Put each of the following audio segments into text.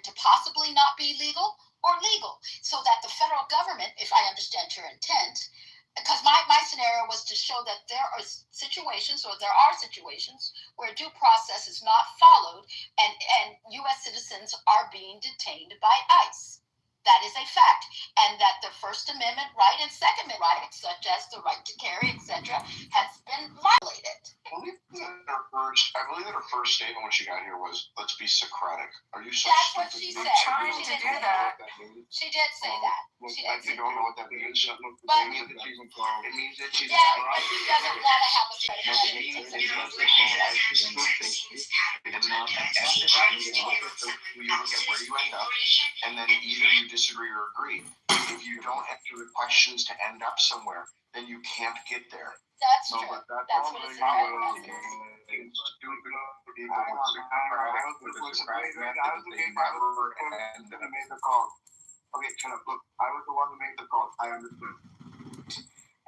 to possibly not be legal or legal, so that the federal government, if I understand your intent, because my scenario was to show that there are situations where due process is not followed, and U.S. citizens are being detained by ICE. That is a fact, and that the First Amendment right and Second Amendment rights, such as the right to carry, etc., has been violated. I believe that her first statement when she got here was, "Let's be Socratic." Are you so That's stupid? what she said. Trying She to did do say that. She did say that. She did say You don't know what that means. But it means that she's yeah, but she doesn't want to have a where you end up, and then either you disagree or agree. If you don't answer the questions to end up somewhere, then you can't get there. That's true. That's what it's about. Okay, shut up. Look, I was the one who made the call. I understood.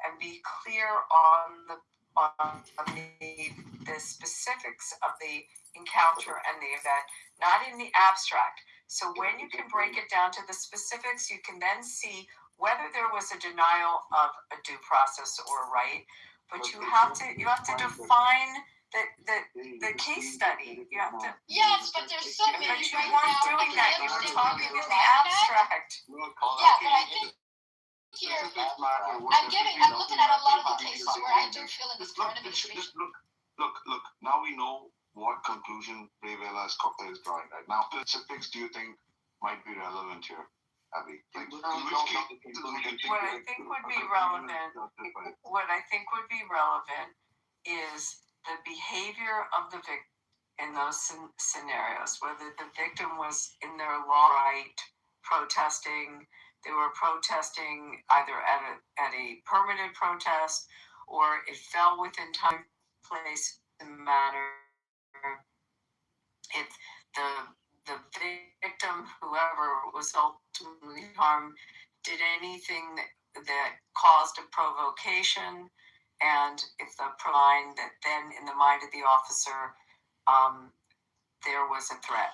And be clear on the specifics of the encounter and the event, not in the abstract. So when you can break it down to the specifics, you can then see whether there was a denial of a due process or a right. But you have to define the case study. You have to. Yes, but there's so many. But you weren't doing that. You were talking in the abstract. Yeah, but I think here I'm looking at a lot of the cases where I do feel in this current administration. Look. Now we know what conclusion Revela is drawing. Right now, specifics do you think might be relevant here, Abby? What I think would be relevant is the behavior of the victim in those scenarios, whether the victim was in their law right protesting, they were protesting either at a permanent protest, or it fell within time, place, and matter. If the victim, whoever was ultimately harmed, did anything that caused a provocation, and if the line that then in the mind of the officer, there was a threat.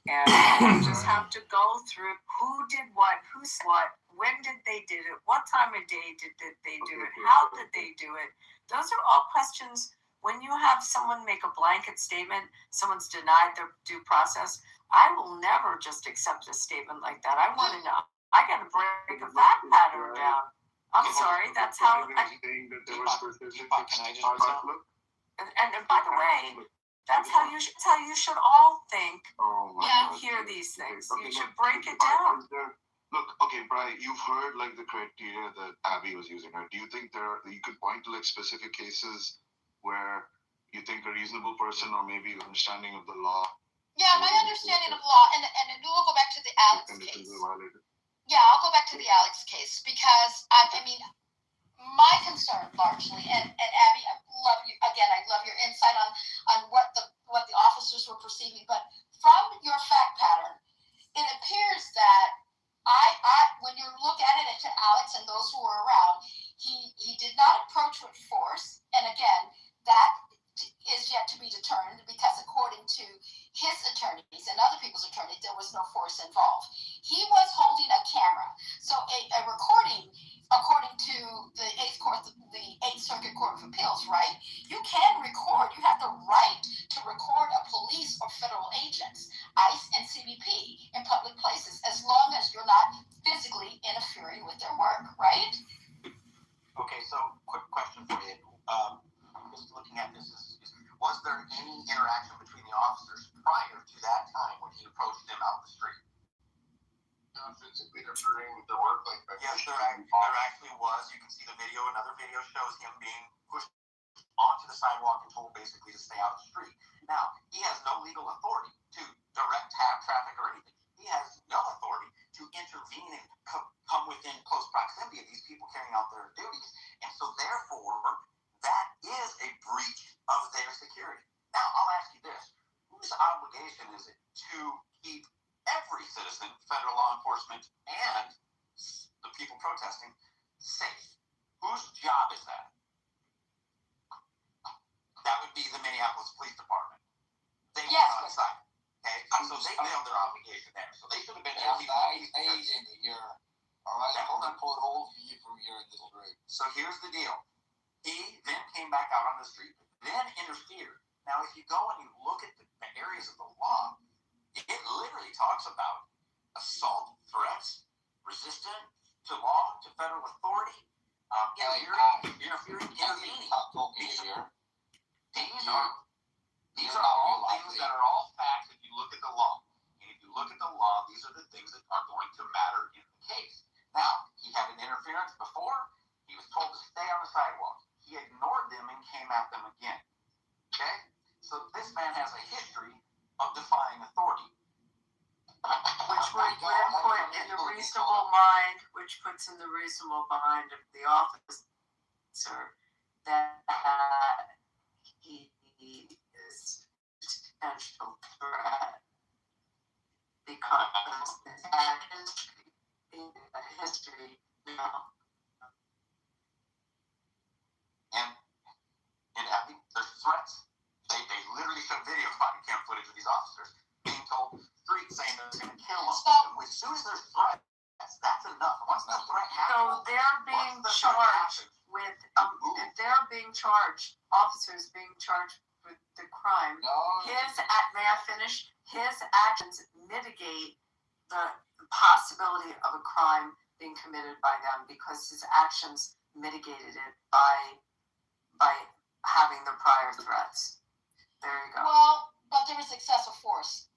And you just have to go through who did what, who said what, when did they do it, what time of day did they do it, how did they do it. Those are all questions. When you have someone make a blanket statement, someone's denied their due process, I will never just accept a statement like that. I want to know. I got to break a fact pattern down. I'm sorry, that's how I... And by the way, that's how you should all think when you hear these things. You should break it down. Look, okay, Brian, you've heard like the criteria that Abby was using. Right? Do you think you could point to like specific cases where you think a reasonable person or maybe understanding of the law? Yeah, my understanding of law, and we'll go back to the Alex case. Yeah, I'll go back to the Alex case because I mean, my concern largely, and Abby, I love your insight on what the officers were perceiving, but from your fact pattern, it appears that when you look at it to Alex and those who were around, he did not approach with force, and again, that is yet to be determined because according to his attorneys and other people's attorneys, there was no force involved. He was holding a camera, so a recording, according to the Eighth Circuit Court of Appeals, right? You can record. You have the right to record a police or federal agents, ICE and CBP, in public places, as long as you're not physically interfering with their work, right? Okay, so quick question for you. Just looking at this, was there any interaction between the officers prior to that time when he approached them out the street? Not physically interfering with their work like that. Yes, there actually was. You can see the video. Another video shows him being pushed onto the sidewalk and told basically to stay out of the street. Now, he has no legal authority to direct traffic or anything. He has no authority to intervene and come within close proximity of these people carrying out their duties. And so therefore, that is a breach of their security. Now, I'll ask you this. Whose obligation is it to keep every citizen, federal law enforcement, and the people protesting safe? Whose job is that? That would be the Minneapolis Police Department. They were on site. Okay, so they failed their obligation there. So they should have been There's held. 9 days in a year. All right, Yeah, hold on. pull it all for you from your little grade. So here's the deal. He then came back out on the street, then interfered. Now, if you go and you look at the areas of the law, it literally talks about assault, threats, resistant to law, to federal authority, interfering, intervening. These are all things that are all facts if you look at the law. And if you look at the law, these are the things that are going to matter in the case. Now, he had an interference before. He was told to stay on the sidewalk. He ignored them and came at them again. Okay? So this man has a history of defying authority. Which would then put in the reasonable mind, which puts in the reasonable mind of the officer that he is a potential threat because that history, you know. And Abby, there's threats. They literally showed video body cam footage of these officers being told street saying they're going to kill them. So, As soon as there's threats, that's enough. Once the threat happens, So they're being charged with, they're being charged, officers being charged with the crime. No. May I finish? His actions mitigate the possibility of a crime being committed by them because his actions mitigated it by having the prior threats. There you go. well, but there is excessive force,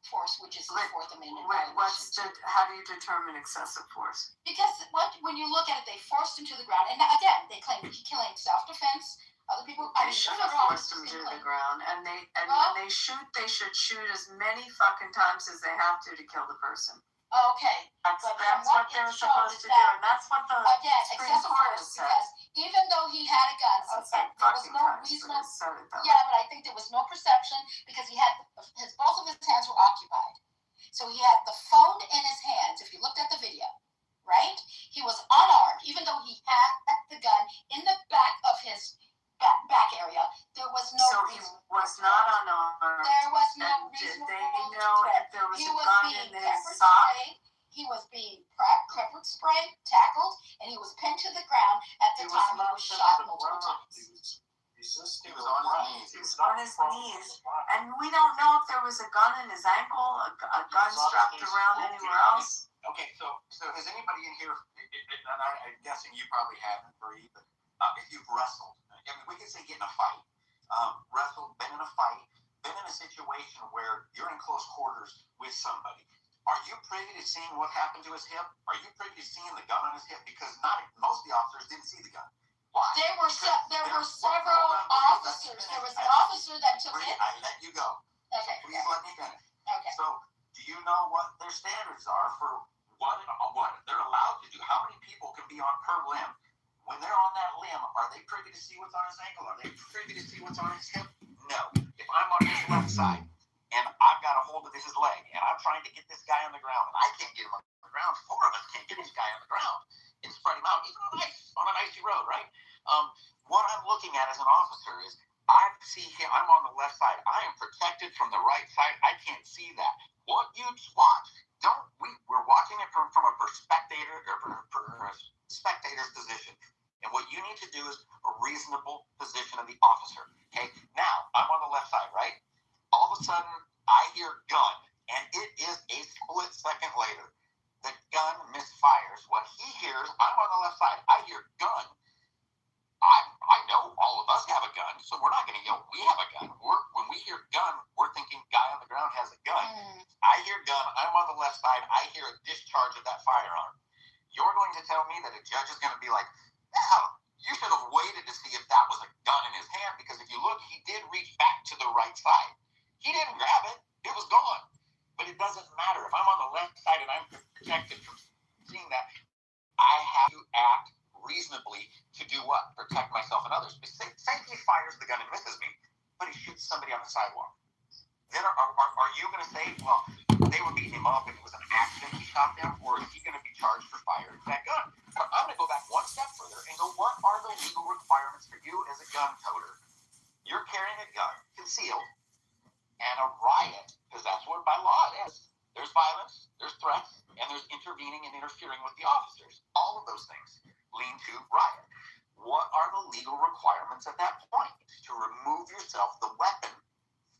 which is the Fourth Amendment violation. How do you determine excessive force? Because when you look at it, they forced him to the ground, and again, they claim he killing self-defense. Other people, They should have forced him to the ground, and when they shoot, they should shoot as many fucking times as they have to kill the person. Okay, That's But what what they're it supposed shows to do, and that's what the again, Supreme excessive Court force, has said. because even though he had a gun, It's there was fucking no times, but reasonable. it's said it though. Yeah, but I think there was no perception because he had both of his hands were occupied. So he had the phone in his hands. If you looked at the video, right? He was unarmed, even though he had the gun in the back of his back area. There was no. So he reason was for not threat. unarmed. There was no And did reasonable they know threat. if there was He a was gun being in his pepper sock? sprayed. He was being pepper sprayed, tackled, and he was pinned to the ground at the time he was shot multiple times. Resisting. He was on his knees. He was on his knees, and we don't know if there was a gun in his ankle, a gun strapped around anywhere else. Okay, so has anybody in here, and I'm guessing you probably haven't, Bree, but if you've wrestled, I mean, we can say get in a fight, wrestled, been in a fight, been in a situation where you're in close quarters with somebody. Are you privy to seeing what happened to his hip? Are you privy to seeing the gun on his hip? Because most of the officers didn't see the gun. Why? There were several officers. There was an officer that took it. I let you go. Okay. Please let me finish. Okay. So, do you know what their standards are for what they're allowed to do? How many people can be on per limb? When they're on that limb, are they privy to see what's on his ankle? Are they privy to see what's on his hip? No. If I'm on his left side and I've got a hold of his leg and I'm trying to get this guy on the ground and I can't get him on the ground, four of us can't get this guy on the ground and spread him out, even on an icy road, right? What I'm looking at as an officer is I see him, I'm on the left side. I am protected from the right side. I can't see that. What you watch, we're watching it from a spectator's position. And what you need to do is a reasonable position of the officer. Okay? Now, I'm on the left side, right? All of a sudden, I hear gun, and it is a split second later. The gun misfires. What he hears, I'm on the left side. I hear gun. I know all of us have a gun, so we're not going to yell, we have a gun. When we hear gun, we're thinking guy on the ground has a gun. I hear gun, I'm on the left side, I hear a discharge of that firearm. You're going to tell me that a judge is going to be like, no, you should have waited to see if that was a gun in his hand, because if you look, he did reach back to the right side. He didn't grab it, it was gone. But it doesn't matter. If I'm on the left side and I'm protected from seeing that, I have to act reasonably to do what? Protect myself and others. Say he fires the gun and misses me, but he shoots somebody on the sidewalk. Then are you going to say, well, they were beating him up and it was an accident he shot them, or is he going to be charged for firing that gun? I'm going to go back one step further and go, what are the legal requirements for you as a gun toter? You're carrying a gun, concealed, and a riot because that's what by law it is. There's violence, there's threats, and there's intervening and interfering with the officers. All of those things lean to riot. What are the legal requirements at that point? To remove yourself the weapon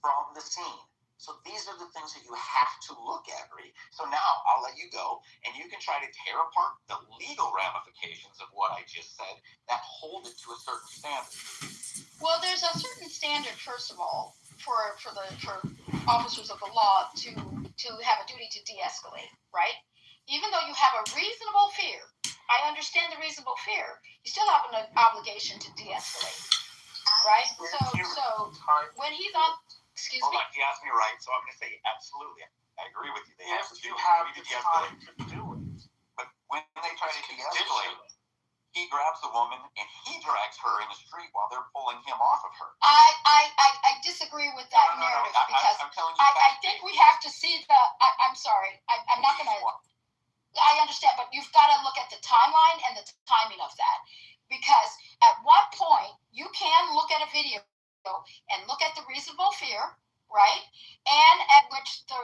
from the scene. So these are the things that you have to look at, Bree. So now I'll let you go, and you can try to tear apart the legal ramifications of what I just said that hold it to a certain standard. Well, there's a certain standard, first of all, for officers of the law to have a duty to de-escalate, right? Even though you have a reasonable fear, I understand the reasonable fear, you still have an obligation to de-escalate, right? So when he's on, excuse me? Hold on, you asked me right, so I'm going to say absolutely. I agree with you. They have If to you do have it. the time to do it. But when they try to de-escalate, he grabs the woman and he drags her in the street while they're pulling him off of her. I disagree with that narrative because I'm telling you I think we have to see the. I'm sorry. I'm not going to. I understand, but you've got to look at the timeline and the timing of that, because at what point you can look at a video and look at the reasonable fear, right, and at which the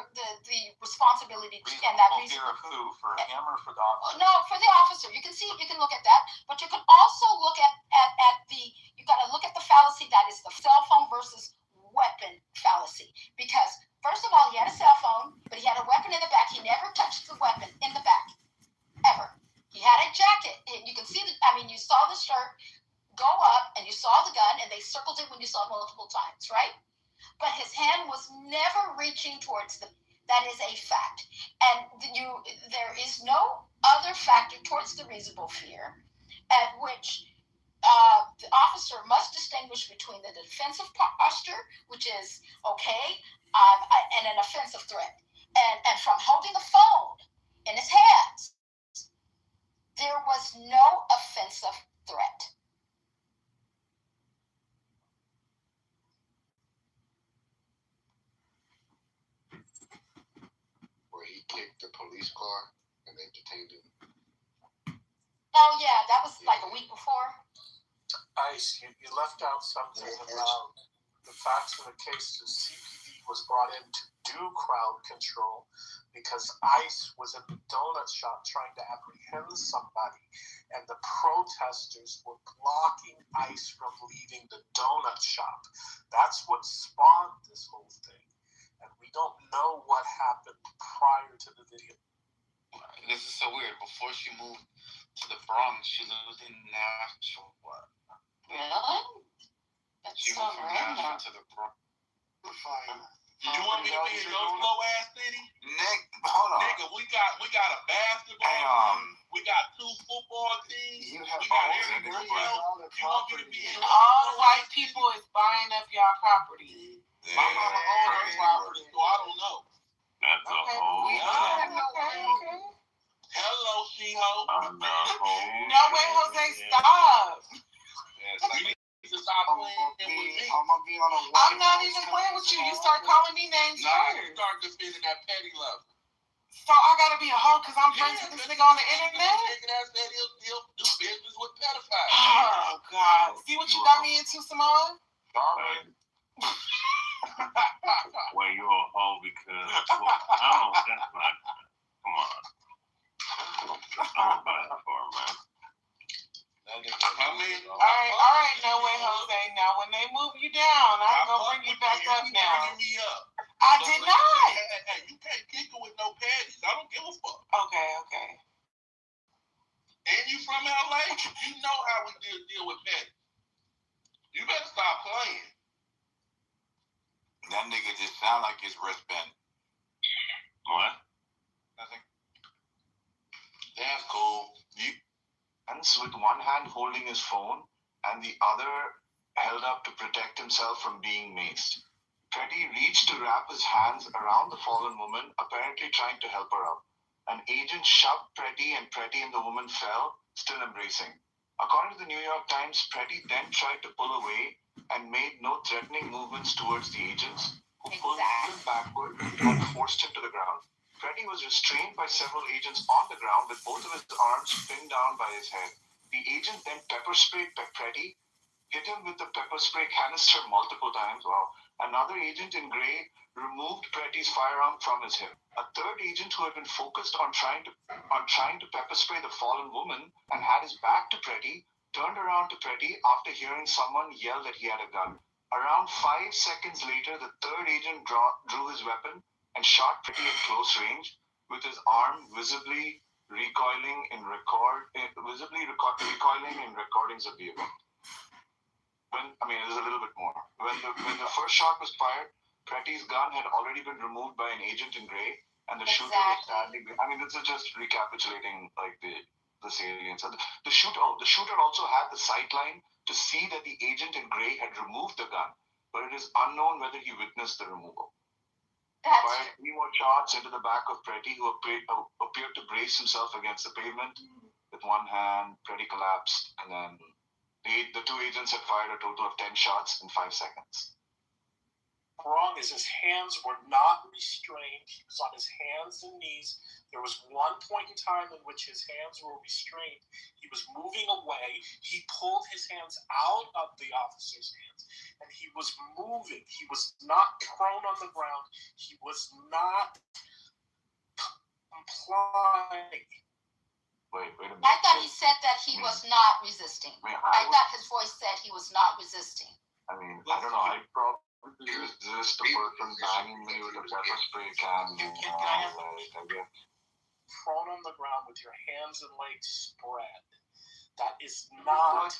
responsibility and that fear of who, for him or for the officer? No, for the officer. You can look at that, but you can also look at the. You got to look at the fallacy that is the cell phone versus weapon fallacy, because first of all, he had a cell phone, but he had a weapon in the back. He never touched the weapon in the back, ever. He had a jacket. You can see you saw the shirt go up, and you saw the gun, and they circled it when you saw it multiple times, right? But his hand was never reaching towards them. That is a fact. And there is no other factor towards the reasonable fear at which the officer must distinguish between the defensive posture, which is okay, and an offensive threat. And from holding the phone in his hands, there was no offensive threat. Where he kicked the police car and they detained him. Oh yeah, that was like a week before. Ice, you left out something about the facts of the case. The CPD was brought in to do crowd control because ICE was in the donut shop trying to apprehend somebody, and the protesters were blocking ICE from leaving the donut shop. That's what spawned this whole thing, and we don't know what happened prior to the video. This is so weird. Before she moved to the Bronx, she lived in Nashville. Really? That's She so moved from random. Nashville to the Bronx. You want me to be in your slow ass city? Nick, hold on. Nigga, we got a basketball Hey, team. We got 2 football teams. You have We got all everything $1 else. You want me to be in your All the white people is buying up y'all property. My mama owns her property, so I don't know. That's a Okay. whole Okay. Hello, she-ho. No way, Jose, stop. You need to stop playing with me. I'm not even playing with you. You start calling me names Nah, you first. start defending that petty level. So I gotta be a hoe because I'm friends with this nigga on the internet? Nigga that said he'll do business with pedophiles. Oh, God. See what you got me into, Simone? Well, you're a hoe because I don't. That's not. Come on. I'm about that far, man. All right, no way, Jose. Now, when they move you down, I'm gonna bring you back up now. Bringing me up. I did not. Hey, you can't kick it with no panties. I don't give a fuck. Okay. And you from LA? You know how we deal with panties. You better stop playing. That nigga just sound like his wristband. What? Nothing. That's cool. Hands with one hand holding his phone and the other held up to protect himself from being maced. Freddie reached to wrap his hands around the fallen woman, apparently trying to help her up. An agent shoved Freddie and Freddie and the woman fell, still embracing. According to the New York Times, Freddie then tried to pull away and made no threatening movements towards the agents, who pulled him backward and forced him to the ground. Freddie was restrained by several agents on the ground with both of his arms pinned down by his head. The agent then pepper sprayed Freddie, hit him with the pepper spray canister multiple times. Wow. Another agent in gray removed Pretty's firearm from his hip. A third agent who had been focused on trying to pepper spray the fallen woman and had his back to Pretty turned around to Pretty after hearing someone yell that he had a gun. Around 5 seconds later, the third agent drew his weapon and shot Pretty at close range, with his arm visibly recoiling in recordings of the event. There's a little bit more. When the first shot was fired, Pretty's gun had already been removed by an agent in gray, and the shooter was standing. This is just recapitulating like the salience. The shooter also had the sight line to see that the agent in gray had removed the gun, but it is unknown whether he witnessed the removal. Fired 3 more shots into the back of Pretty, who appeared to brace himself against the pavement with one hand. Pretty collapsed, and then the 2 agents had fired a total of 10 shots in 5 seconds. Wrong is his hands were not restrained. He was on his hands and knees. There was one point in time in which his hands were restrained. He was moving away. He pulled his hands out of the officer's hands, and he was moving. He was not prone on the ground. He was not complying. Wait a minute. I thought he said that he was not resisting. I thought his voice said he was not resisting. I don't know. I'd probably resist a person banging me with a pepper spray can. Prone on the ground with your hands and legs spread. That is not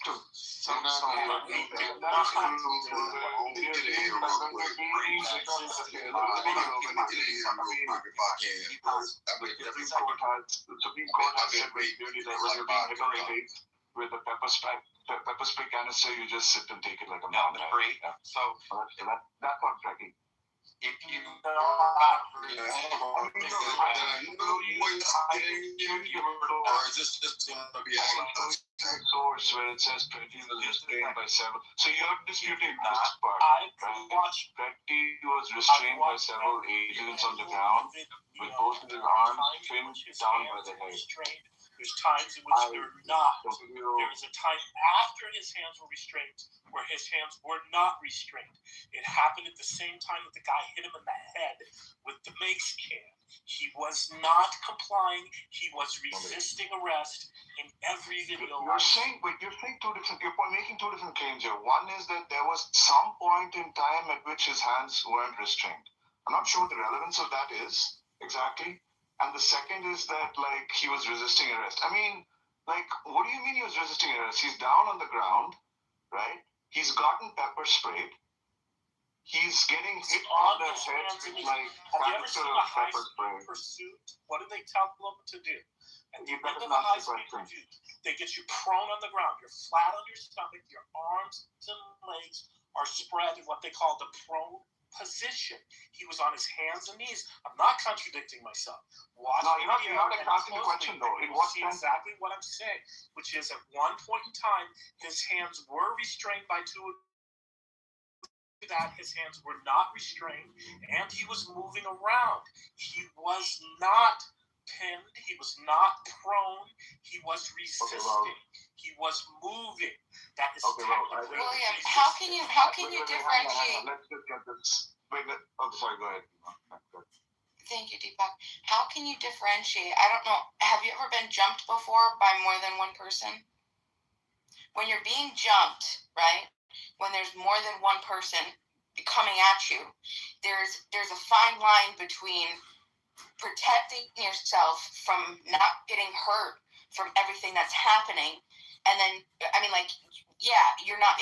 with a pepper spray canister, you just sit and take it like a man. Great. Yeah. So that's not tracking. if you or is this just going to be source where it says Pretty was restrained by several. So you're disputing this part. Pretty was restrained by several agents on the ground with both of his arms pinned down by the head. There's times in which they're not. There is a time after his hands were restrained where his hands were not restrained. It happened at the same time that the guy hit him in the head with the mace can. He was not complying. He was resisting arrest in every video. You're making 2 different claims here. One is that there was some point in time at which his hands weren't restrained. I'm not sure what the relevance of that is exactly. And the second is that, he was resisting arrest. What do you mean he was resisting arrest? He's down on the ground, right? He's gotten pepper sprayed. He's getting hit on the head with, have you ever seen a high-speed pursuit? What do they tell them to do? At the end of a high-speed pursuit, they get you prone on the ground. You're flat on your stomach. Your arms and legs are spread in what they call the prone position. He was on his hands and knees. I'm not contradicting myself. You're not answering the question though. See exactly what I'm saying, which is at one point in time, his hands were restrained by 2 of that. His hands were not restrained, and he was moving around. He was not pinned. He was not prone. He was resisting. He was moving. That is technically. William, how can you differentiate? Let's just get this. Sorry, go ahead. Thank you, Deepak. How can you differentiate? I don't know. Have you ever been jumped before by more than one person? When you're being jumped, right? When there's more than one person coming at you, there's a fine line between protecting yourself from not getting hurt from everything that's happening, and then you're not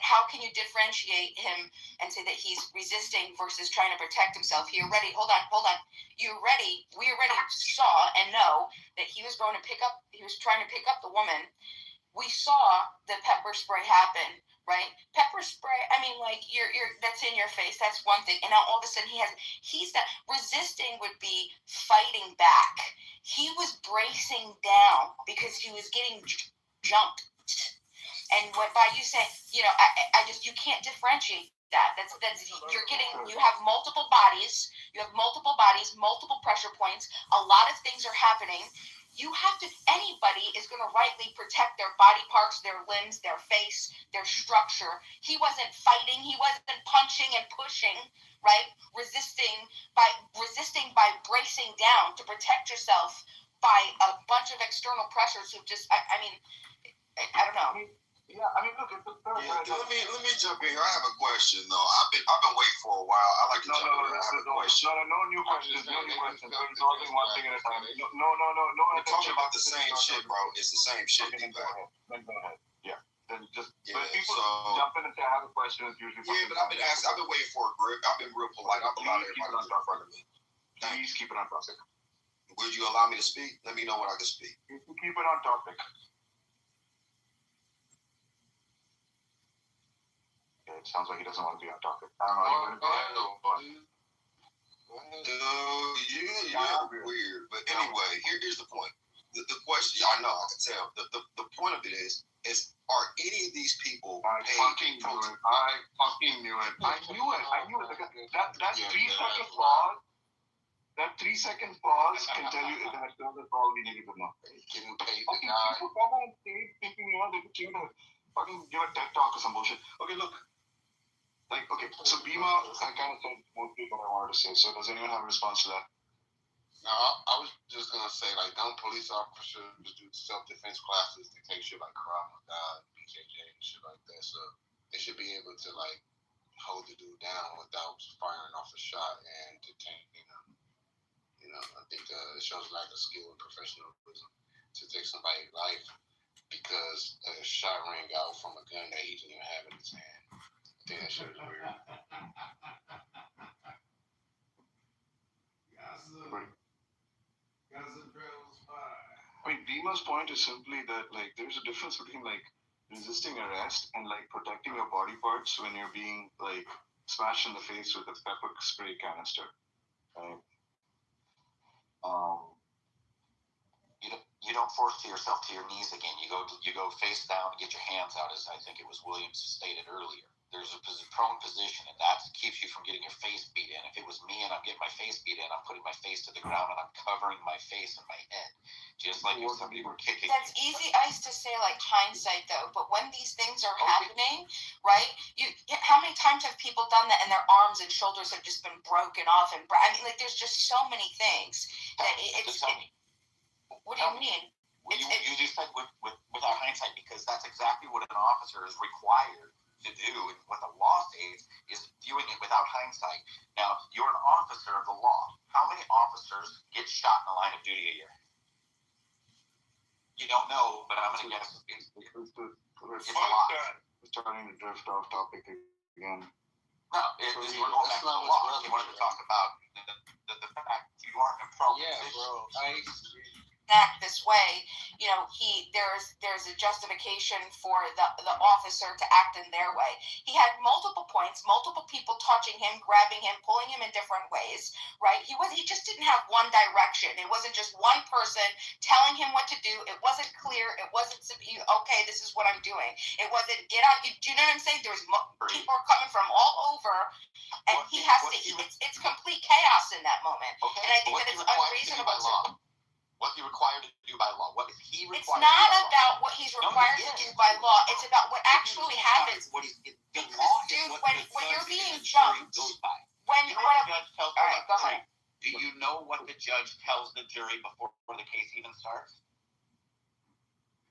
how can you differentiate him and say that he's resisting versus trying to protect himself? We already saw and know that he was trying to pick up the woman. We saw the pepper spray happen, right? Pepper spray, you're that's in your face, that's one thing. And now all of a sudden he's not resisting, would be fighting back. He was bracing down because he was getting jumped. And by you saying, you can't differentiate that. You have multiple bodies, multiple pressure points. A lot of things are happening. you have to, anybody is going to rightly protect their body parts, their limbs, their face, their structure. He wasn't fighting, he wasn't punching and pushing, right? Resisting by bracing down to protect yourself by a bunch of external pressures who just, I mean, I don't know. Yeah, I mean, look, it's a third. Yeah, let me jump in here. I have a question though. I've been waiting for a while. I like to jump in. I have a question. No new questions. No new questions. We're resolving one thing at a time. No. We're talking about the same shit, bro. It's the same shit. Then go ahead. Yeah. Then just Yeah, people so- jump in and say, I have a question. It's usually Yeah, but I've been waiting for a grip. I've been real polite. I've allowed everybody to in front of me. Please keep it on topic. Would you allow me to speak? Let me know when I can speak. Keep it on topic. It sounds like he doesn't want to be on topic. I don't know. Dude, you're weird. But anyway, here's the point. The question, I know, I can tell. The point of it is are any of these people I fucking knew it. I knew it. That 3-second pause. That 3-second pause can tell you that's all we needed to know. getting paid to Fucking die? people come on stage thinking, they could change the fucking give a TED talk or some bullshit. Okay, look. So Bhima, I kind of said mostly what I wanted to say. So does anyone have a response to that? No, I was just gonna say, like, don't police officers do self-defense classes to take shit like Krav Maga, BJJ, and shit like that. So they should be able to like hold the dude down without firing off a shot and detaining him. I think it shows lack of skill and professionalism to take somebody's life because a shot rang out from a gun that he didn't even have in his hand. I think that shit is weird. I mean, Bhima's point is simply that there's a difference between resisting arrest and protecting your body parts when you're being smashed in the face with a pepper spray canister. Right? You don't force yourself to your knees again. You go face down, get your hands out, as I think it was Williams stated earlier. There's a prone position, and that keeps you from getting your face beat in. If it was me and I'm getting my face beat in, I'm putting my face to the ground and I'm covering my face and my head, just like if somebody were kicking. That's easy ice to say, hindsight though. But when these things are happening, right? How many times have people done that and their arms and shoulders have just been broken off? And there's just so many things that what do you mean? You just said without hindsight, because that's exactly what an officer is required to do, and what the law states is viewing it without hindsight. Now, you're an officer of the law. How many officers get shot in the line of duty a year? You don't know, but I'm going to guess it's a lot. We're starting to drift off topic again. No, we're going back to the law. You wanted to talk about the fact you aren't in pro position. Yeah, bro. Act this way, there's a justification for the officer to act in their way. He had multiple points, multiple people touching him, grabbing him, pulling him in different ways, right? He just didn't have one direction. It wasn't just one person telling him what to do. It wasn't clear. It wasn't okay, this is what I'm doing. It wasn't get out. Do you know what I'm saying? There's people are coming from all over, and he has to. It's complete chaos in that moment, okay. And I think that it's unreasonable to. What's he required to do by law? What is he required? It's not about what he's required to do by law. It's about what actually happens. When you're being jumped, all right, go ahead. Do you know what the judge tells the jury before the case even starts?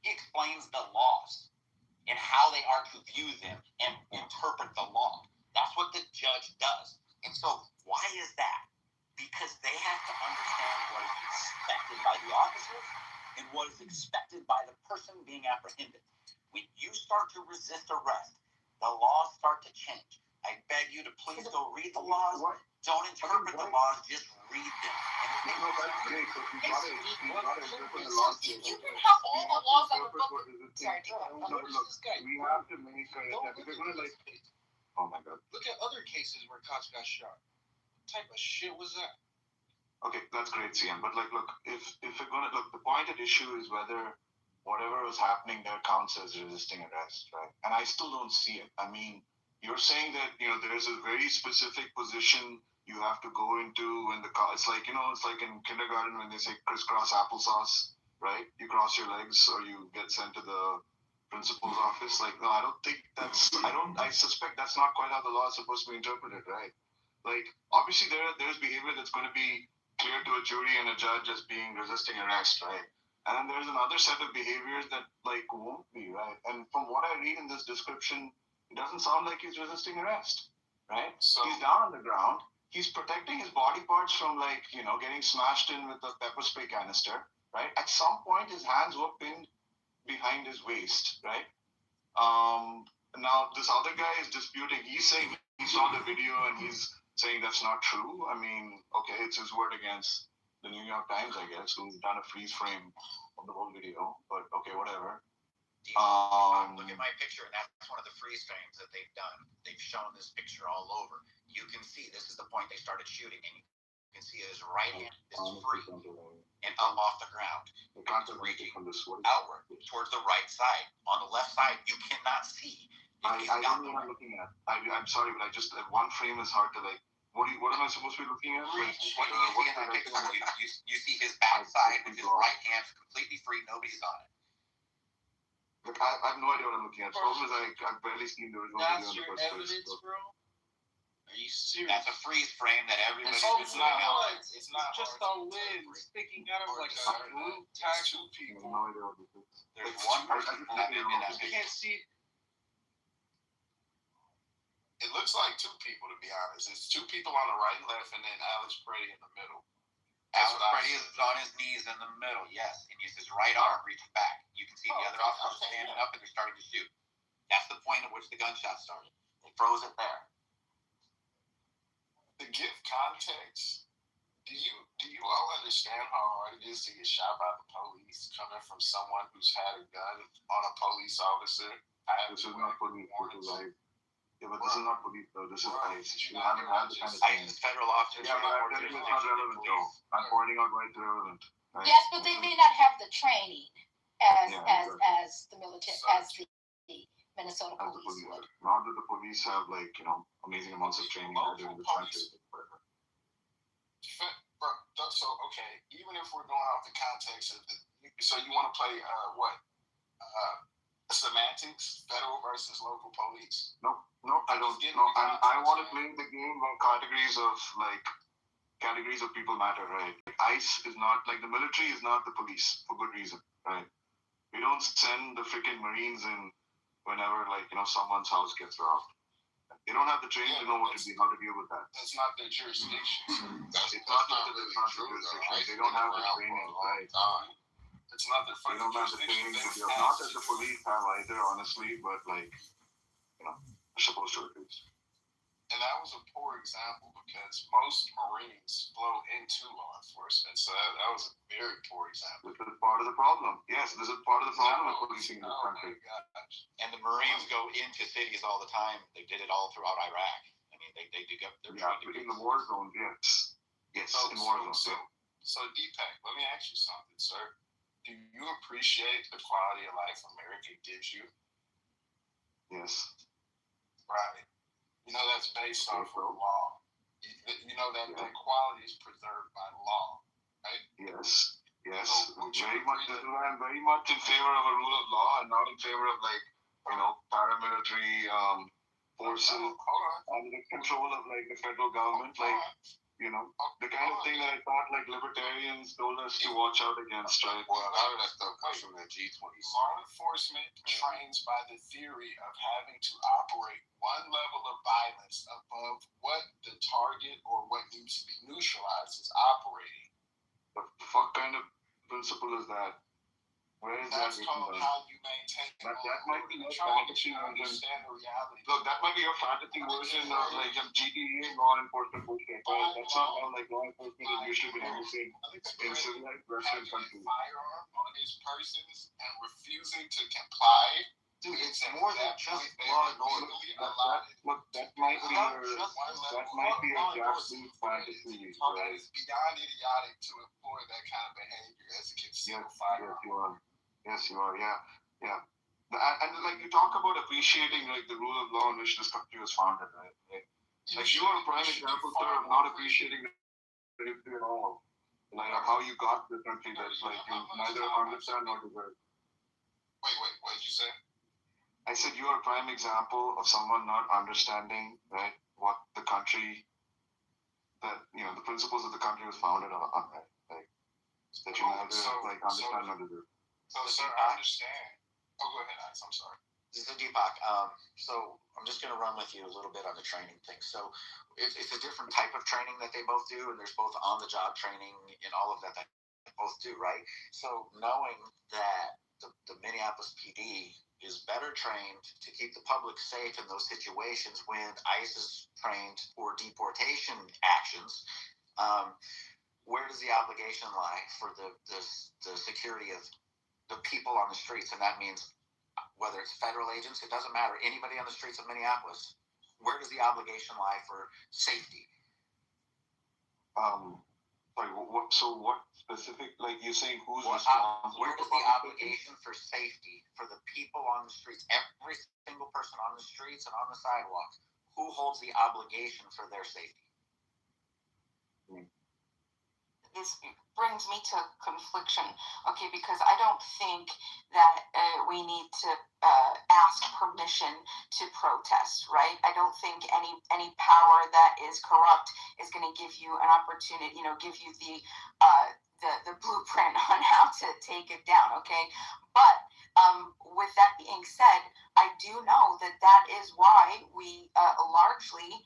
He explains the laws and how they are to view them and interpret the law. That's what the judge does. And so, why is that? Because they have to understand what is expected by the officers and what is expected by the person being apprehended. When you start to resist arrest, the laws start to change. I beg you to please go read the laws. Don't interpret the laws, just read them. You can have all the laws of the book. Sorry, we have to make sure that we're going to oh my God. Look at other cases where cops got shot. Type of shit was that? Okay, that's great, CM. But look, if we're gonna the point at issue is whether whatever was happening there counts as resisting arrest, right? And I still don't see it. I mean, you're saying that there's a very specific position you have to go into when it's like in kindergarten when they say crisscross applesauce. right? You cross your legs or you get sent to the principal's office. Like, no, I don't think that's. I suspect that's not quite how the law is supposed to be interpreted, right? Like, obviously there's behavior that's going to be clear to a jury and a judge as being resisting arrest, right? And then there's another set of behaviors that like won't be, right? And from what I read in this description, it doesn't sound like he's resisting arrest, right? So he's down on the ground. He's protecting his body parts from like, getting smashed in with a pepper spray canister, right? At some point, his hands were pinned behind his waist, right? Now this other guy is disputing. He's saying he saw the video and he's saying that's not true. I mean, okay, it's his word against the New York Times, I guess, who's done a freeze frame of the whole video. But okay, whatever. Look at my picture, and that's one of the freeze frames that they've done. They've shown this picture all over. You can see this is the point they started shooting, and you can see his right hand is free and up off the ground. It's reaching outward towards the right side. On the left side, you cannot see. I don't know what I'm looking at. I'm sorry, but one frame is hard to like. What am I supposed to be looking at? What do you see in that picture? You see his backside with his right hand completely free. Nobody's on it. Look, I have no idea what I'm looking at. The problem is I've barely seen the original video in the first place. Evidence, bro? Are you serious? That's a freeze frame that everybody. It's not just a wind sticking out of like a blue tax people. No idea what this is. There's one person that in that You can't see. It looks like two people, to be honest. It's two people on the right and left, and then Alex Brady in the middle. Alex Brady is on his knees in the middle, yes, and he's his right arm reached back. You can see the other officers standing up and they're starting to shoot. That's the point at which the gunshot started. They froze it there. To give context, do you all understand how hard it is to get shot by the police coming from someone who's had a gun on a police officer? This is not police, which is like. Yeah, but this is not police though. This is ICE. You haven't had the kind of thing. ICE is federal officers. Yeah, but that is not relevant though. I'm pointing out why it's relevant. Right? Yes, but they may not have the training as the military, as the Minnesota police would. Not that the police have like, amazing amounts of training out there in the country. So, okay, even if we're going off the context of so you want to play semantics, federal versus local police? No, I don't. No, I want to play the game on categories of people matter, right? ICE is not like the military is not the police for good reason, right? We don't send the freaking Marines in whenever someone's house gets robbed. They don't have the training to know how to deal with that. That's not their jurisdiction. It's not their jurisdiction. They don't have the training, right? It's not their They don't have the training to deal. Not that the police have either, honestly, but they're supposed to at least. And that was a poor example because most Marines flow into law enforcement. So that was a very poor example. This is part of the problem. Yes, this is part of the problem with policing in this country. And the Marines go into cities all the time. They did it all throughout Iraq. I mean, they do get their in the war zone, yes. Yes, in war zones. So Deepak, let me ask you something, sir. Do you appreciate the quality of life America gives you? Yes. Right. That's based off of law. That quality is preserved by law, right? Yes. Very much. This is why I'm very much in favor of a rule of law and not in favor of paramilitary forces under the control of the federal government. The kind of thing that I thought libertarians told us to watch out against, right? Well, a lot of that stuff comes from that G20. Law enforcement trains by the theory of having to operate one level of violence above what the target or what needs to be neutralized is operating. What the fuck kind of principle is that? Where is that? That's called how you maintain. But that might be your fantasy version. Understand the reality. Look, that might be your fantasy version of GTA law enforcement bullshit. That's not how law enforcement is usually been using in civilized Western countries. Firearm on his persons and refusing to comply. Dude, it's more than just law and order. Look, that might be your grassroots fantasy. Right? It's beyond idiotic to employ that kind of behavior as a concealed firearm. Yes, you are. Yeah. And you talk about appreciating the rule of law in which this country was founded, right? You are a prime example, sir, of not appreciating the history at all. Like how you got to the country that's like you neither understand nor deserve. Wait, what did you say? I said you are a prime example of someone not understanding, right, what the country, that, the principles of the country was founded on, right? Like, that you neither, understand nor deserve. So, sir, I understand. Oh, go ahead, Alex. I'm sorry. This is Deepak. So I'm just going to run with you a little bit on the training thing. So it's a different type of training that they both do, and there's both on-the-job training and all of that they both do, right? So knowing that the Minneapolis PD is better trained to keep the public safe in those situations when ICE is trained for deportation actions, where does the obligation lie for the security of the people on the streets? And that means whether it's federal agents, it doesn't matter, anybody on the streets of Minneapolis, where does the obligation lie for safety? What specific, like you're saying who's responsible? Where does the obligation for safety for the people on the streets, every single person on the streets and on the sidewalks, who holds the obligation for their safety? This brings me to confliction, okay, because I don't think that we need to ask permission to protest, right? I don't think any power that is corrupt is going to give you an opportunity, give you the blueprint on how to take it down, okay? But with that being said, I do know that is why we largely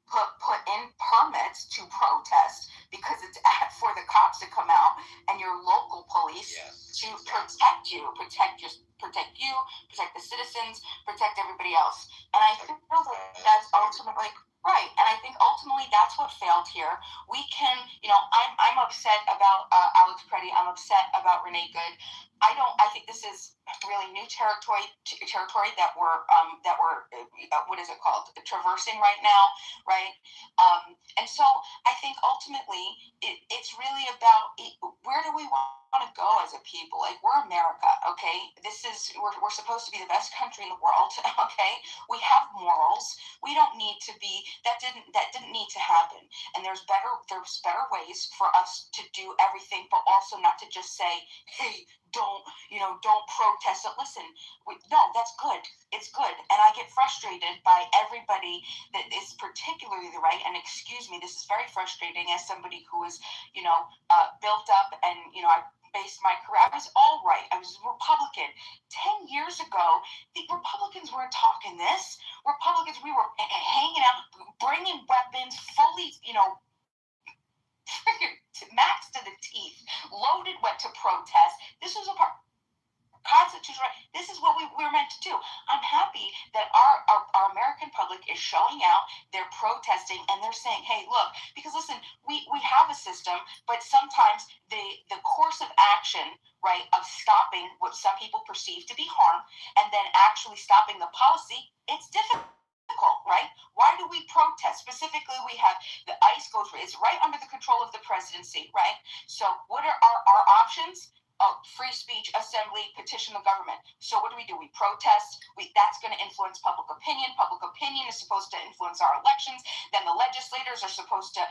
put in permits to protest, because it's for the cops to come out and your local police to protect you, protect the citizens, protect everybody else. And I feel that that's ultimately right. And I think ultimately that's what failed here. We can, I'm upset about Alex Preddy. I'm upset about Renee Good. I think this is really new territory that we're what is it called, traversing right now, right? And so I think ultimately it's really about where do we want to go as a people? Like, we're America, okay? We're supposed to be the best country in the world, okay? We have morals. We don't need to be, that didn't need to happen. And there's better ways for us to do everything, but also not to just say, hey, don't protest. So listen, no, that's good. It's good. And I get frustrated by everybody that is particularly the right. And excuse me, this is very frustrating as somebody who is, built up and, I based my career. I was all right. I was Republican. 10 years ago, the Republicans weren't talking this. Republicans, we were hanging out, bringing weapons, fully, freaking max to the teeth, loaded to protest. This was a part. Constitution, right? This is what we were meant to do. I'm happy that our American public is showing out, they're protesting, and they're saying, hey, look, because listen, we have a system, but sometimes the course of action, right, of stopping what some people perceive to be harm, and then actually stopping the policy, it's difficult. Right? Why do we protest? Specifically, we have the ICE goes, it's right under the control of the presidency, right? So what are our options? Free speech, assembly, petition the government. So what do? We protest. That's going to influence public opinion. Public opinion is supposed to influence our elections. Then the legislators are supposed to,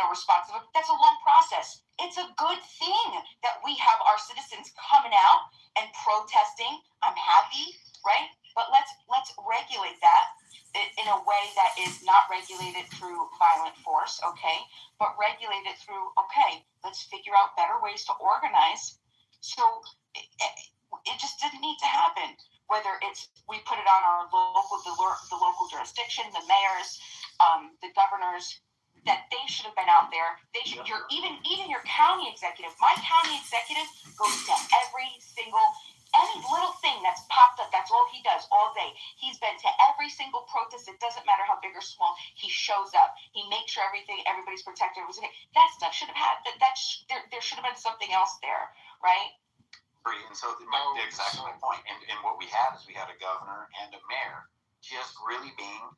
respond to it. That's a long process. It's a good thing that we have our citizens coming out and protesting. I'm happy, right? But let's regulate that in a way that is not regulated through violent force, okay? But regulate it through, okay, let's figure out better ways to organize. So it just didn't need to happen. Whether it's we put it on our the local jurisdiction, the mayors, the governors, that they should have been out there. They should. Even your county executive. My county executive goes to every single. Any little thing that's popped up, that's all he does all day. He's been to every single protest. It doesn't matter how big or small. He shows up. He makes sure everybody's protected. That stuff should have had. There should have been something else there, right? And so exactly my point. And what we had is we had a governor and a mayor just really being,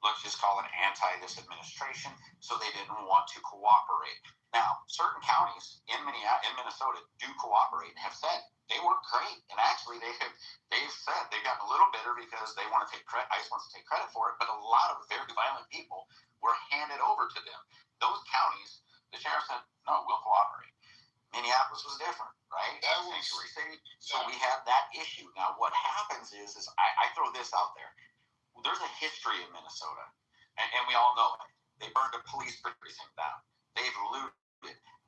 let's just call it anti this administration, so they didn't want to cooperate. Now, certain counties in Minnesota do cooperate and have said they work great, and actually they've said they've gotten a little bitter because they want to take credit. ICE wants to take credit for it, but a lot of very violent people were handed over to them. Those counties, the sheriff said, no, we'll cooperate. Minneapolis was different, right? That was sanctuary city. So we had that issue. Now, what happens is I throw this out there. There's a history in Minnesota, and we all know it. They burned a police precinct down. They've looted.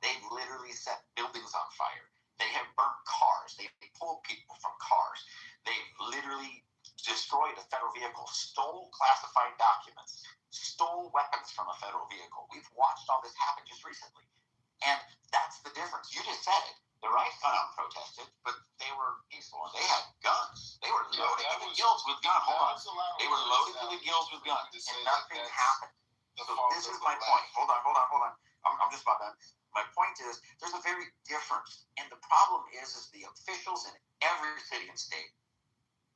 They've literally set buildings on fire. They have burnt cars. They pulled people from cars. They've literally destroyed a federal vehicle, stole classified documents, stole weapons from a federal vehicle. We've watched all this happen just recently. And that's the difference. You just said it. The right protested, but they were peaceful and they had guns. They were loaded to the gills with guns. Hold on. They were loaded to the gills with guns, and nothing happened. So this is my point. Hold on. I'm just about done. My point is, there's a very difference, and the problem is the officials in every city and state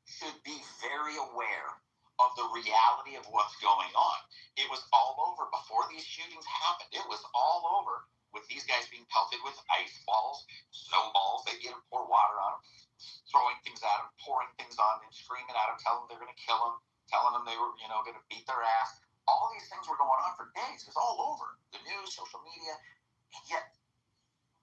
should be very aware of the reality of what's going on. It was all over before these shootings happened. It was all over with these guys being pelted with ice balls, snowballs. They get them, pour water on them, throwing things at them, pouring things on them, screaming at them, telling them they're going to kill them, telling them they were, going to beat their ass. All these things were going on for days. It was all over the news, social media, and yet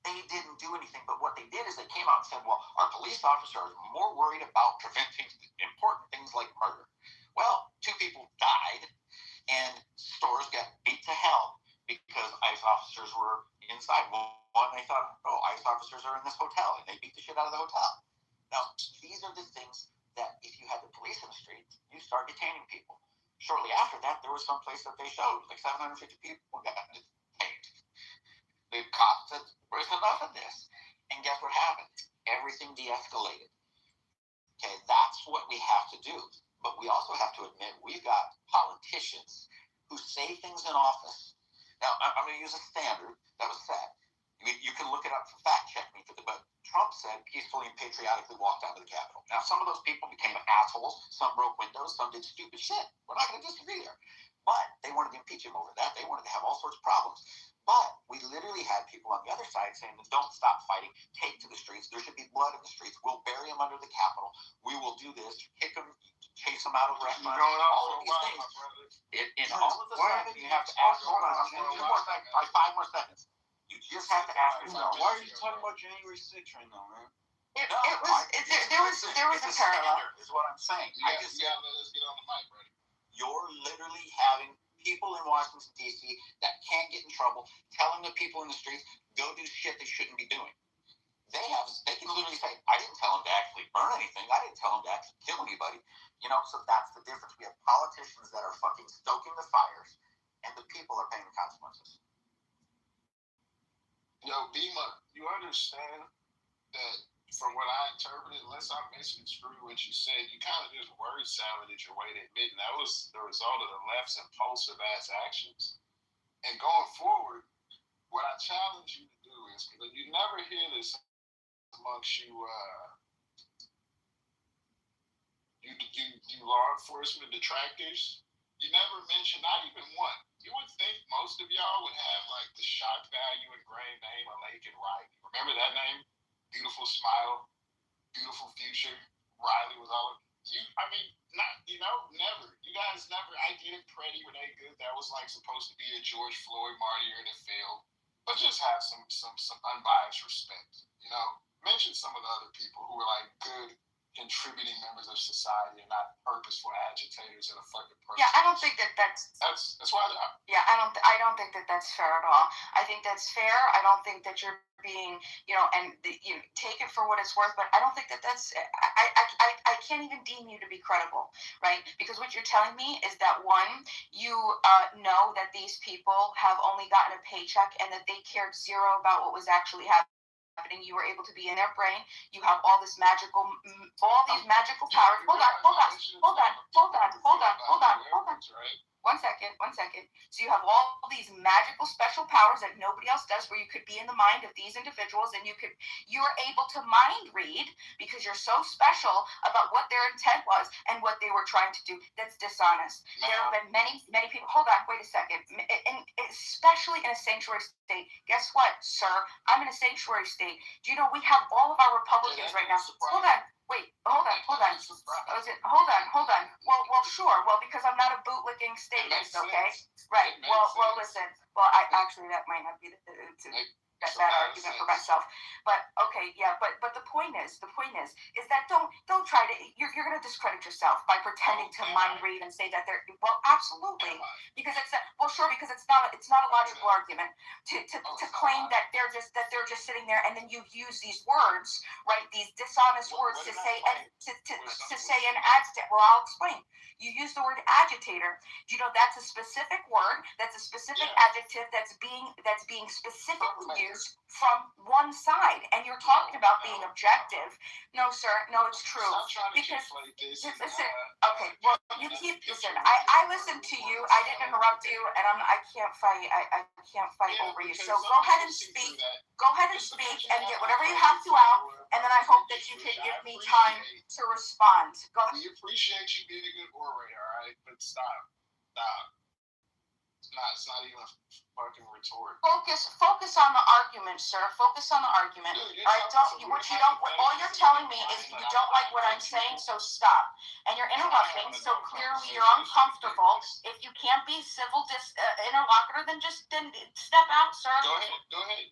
they didn't do anything. But what they did is they came out and said, well, our police officers are more worried about preventing important things like murder. Well, 2 people died, and stores got beat to hell because ICE officers were inside. One, they thought, ICE officers are in this hotel, and they beat the shit out of the hotel. Now, these are the things that if you had the police in the street, you start detaining people. Shortly after that, there was some place that they showed, like 750 people got detained. The cops said, there's enough of this. And guess what happened? Everything de-escalated. Okay, that's what we have to do. But we also have to admit we've got politicians who say things in office. Now, I'm going to use a standard that was set. You can look it up, fact check me, but Trump said peacefully and patriotically walked out of the Capitol. Now, some of those people became assholes. Some broke windows. Some did stupid shit. We're not going to disagree there. But they wanted to impeach him over that. They wanted to have all sorts of problems. But we literally had people on the other side saying, don't stop fighting. Take to the streets. There should be blood in the streets. We'll bury them under the Capitol. We will do this. Kick them, chase them out of restaurants. All of these things. In all of the sudden, you have to ask, hold on, 2 more seconds. 5 more seconds. You just have to ask yourself. Why are you talking about January 6th right now, man? There was a parallel. Is what I'm saying. let's get on the mic, buddy. You're literally having people in Washington, D.C. that can't get in trouble, telling the people in the streets, go do shit they shouldn't be doing. They can literally say, I didn't tell them to actually burn anything. I didn't tell them to actually kill anybody. So that's the difference. We have politicians that are fucking stoking the fires, and the people are paying the consequences. Yo, Bima, you understand that from what I interpreted, unless I misconstrued what you said, you kind of just word salad at your way to admit that was the result of the left's impulsive ass actions. And going forward, what I challenge you to do is, because you never hear this amongst you law enforcement detractors, you never mention not even one. You would think most of y'all would have like the shock value engraved name of Lakin Riley. Remember that name? Beautiful smile, beautiful future. Riley was all you. I mean, never. You guys never. I get it. Pretty Renee Good. That was like supposed to be a George Floyd martyr and it failed. But just have some unbiased respect. Mention some of the other people who were like good, contributing members of society and not purposeful agitators in a fucking person. Yeah, I don't think that's why. I don't think that's fair at all. I think that's fair. I don't think that you're being, take it for what it's worth, but I don't think that's, I can't even deem you to be credible, right? Because what you're telling me is that, one, you know that these people have only gotten a paycheck and that they cared zero about what was actually happening. You were able to be in their brain. You have all these magical powers. Hold on. One second. So you have all these magical special powers that nobody else does, where you could be in the mind of these individuals, and you're able to mind read because you're so special about what their intent was and what they were trying to do. That's dishonest. There have been many people. Hold on, wait a second. And especially in a sanctuary state. Guess what, sir? I'm in a sanctuary state. Do you know we have all of our Republicans right now? Hold on. Wait, hold on. Hold on. Well, sure. Well, because I'm not a bootlicking statist, okay? Right. Well, listen. Well, that might not be the. that argument for myself. But okay, yeah, but the point is that don't try to you're gonna discredit yourself by pretending to mind read and say that they're absolutely, because it's because it's not a logical argument to claim that they're just sitting there, and then you use these words, right, these dishonest words to say and to say an adjective. Well, I'll explain. You use the word agitator. You know that's a specific word, that's a specific adjective that's being specifically used from one side, and you're talking about being objective. No, sir, no, it's true. Because listen, okay, well, you keep listen. I listened to you. I didn't interrupt you, and I can't fight. I can't fight over you. So go ahead and speak. Go ahead and speak and get whatever you have to out, and then I hope that you can give me time to respond. Go ahead. We appreciate you being a good orator, all right? But stop. It's not even a fucking retort. Focus on the argument, sir. Focus on the argument. Dude, all you're telling me is you don't like what I'm saying, so stop. And you're interrupting, so clearly you're uncomfortable. If you can't be civil interlocutor, then step out, sir. Go ahead.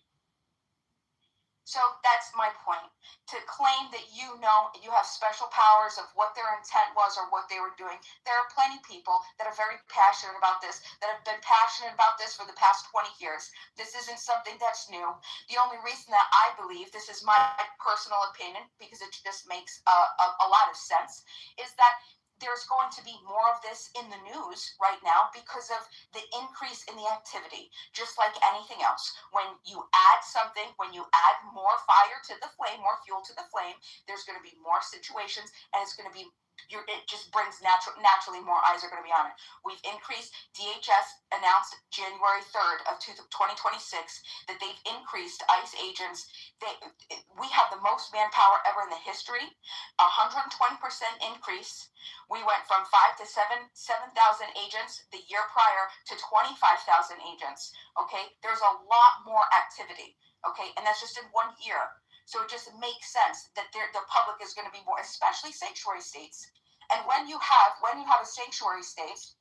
So that's my point. To claim that you have special powers of what their intent was or what they were doing. There are plenty of people that are very passionate about this, that have been passionate about this for the past 20 years. This isn't something that's new. The only reason that I believe, this is my personal opinion, because it just makes a lot of sense, is that there's going to be more of this in the news right now because of the increase in the activity. Just like anything else, when you add something, when you add more fire to the flame, more fuel to the flame, there's going to be more situations, and it's going to be it just brings naturally more eyes are going to be on it. We've increased. DHS announced January 3rd of 2026 that they've increased ICE agents. We have the most manpower ever in the history, 120% increase. We went from 5,000 to 7,000 agents the year prior to 25,000 agents. Okay, there's a lot more activity. Okay, and that's just in 1 year. So it just makes sense that the public is going to be more, especially sanctuary states. And when you have a sanctuary state,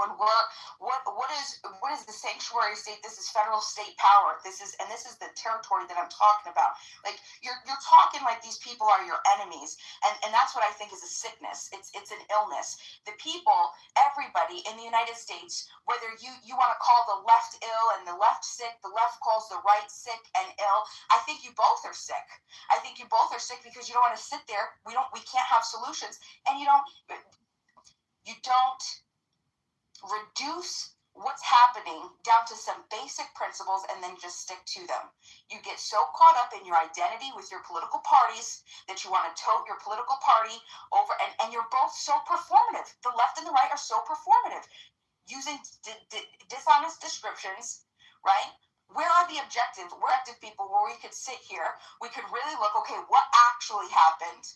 what is the sanctuary state? This is federal state power. This is the territory that I'm talking about. Like you're talking like these people are your enemies, and that's what I think is a sickness. It's an illness. The people, everybody in the United States, whether you want to call the left ill and the left sick, the left calls the right sick and ill. I think you both are sick. I think you both are sick because you don't want to sit there. We can't have solutions, and you don't reduce what's happening down to some basic principles and then just stick to them. You get so caught up in your identity with your political parties that you want to tote your political party over, and you're both so performative. The left and the right are so performative, using dishonest descriptions, right? Where are the objective people where we could sit here, we could really look, okay, what actually happened?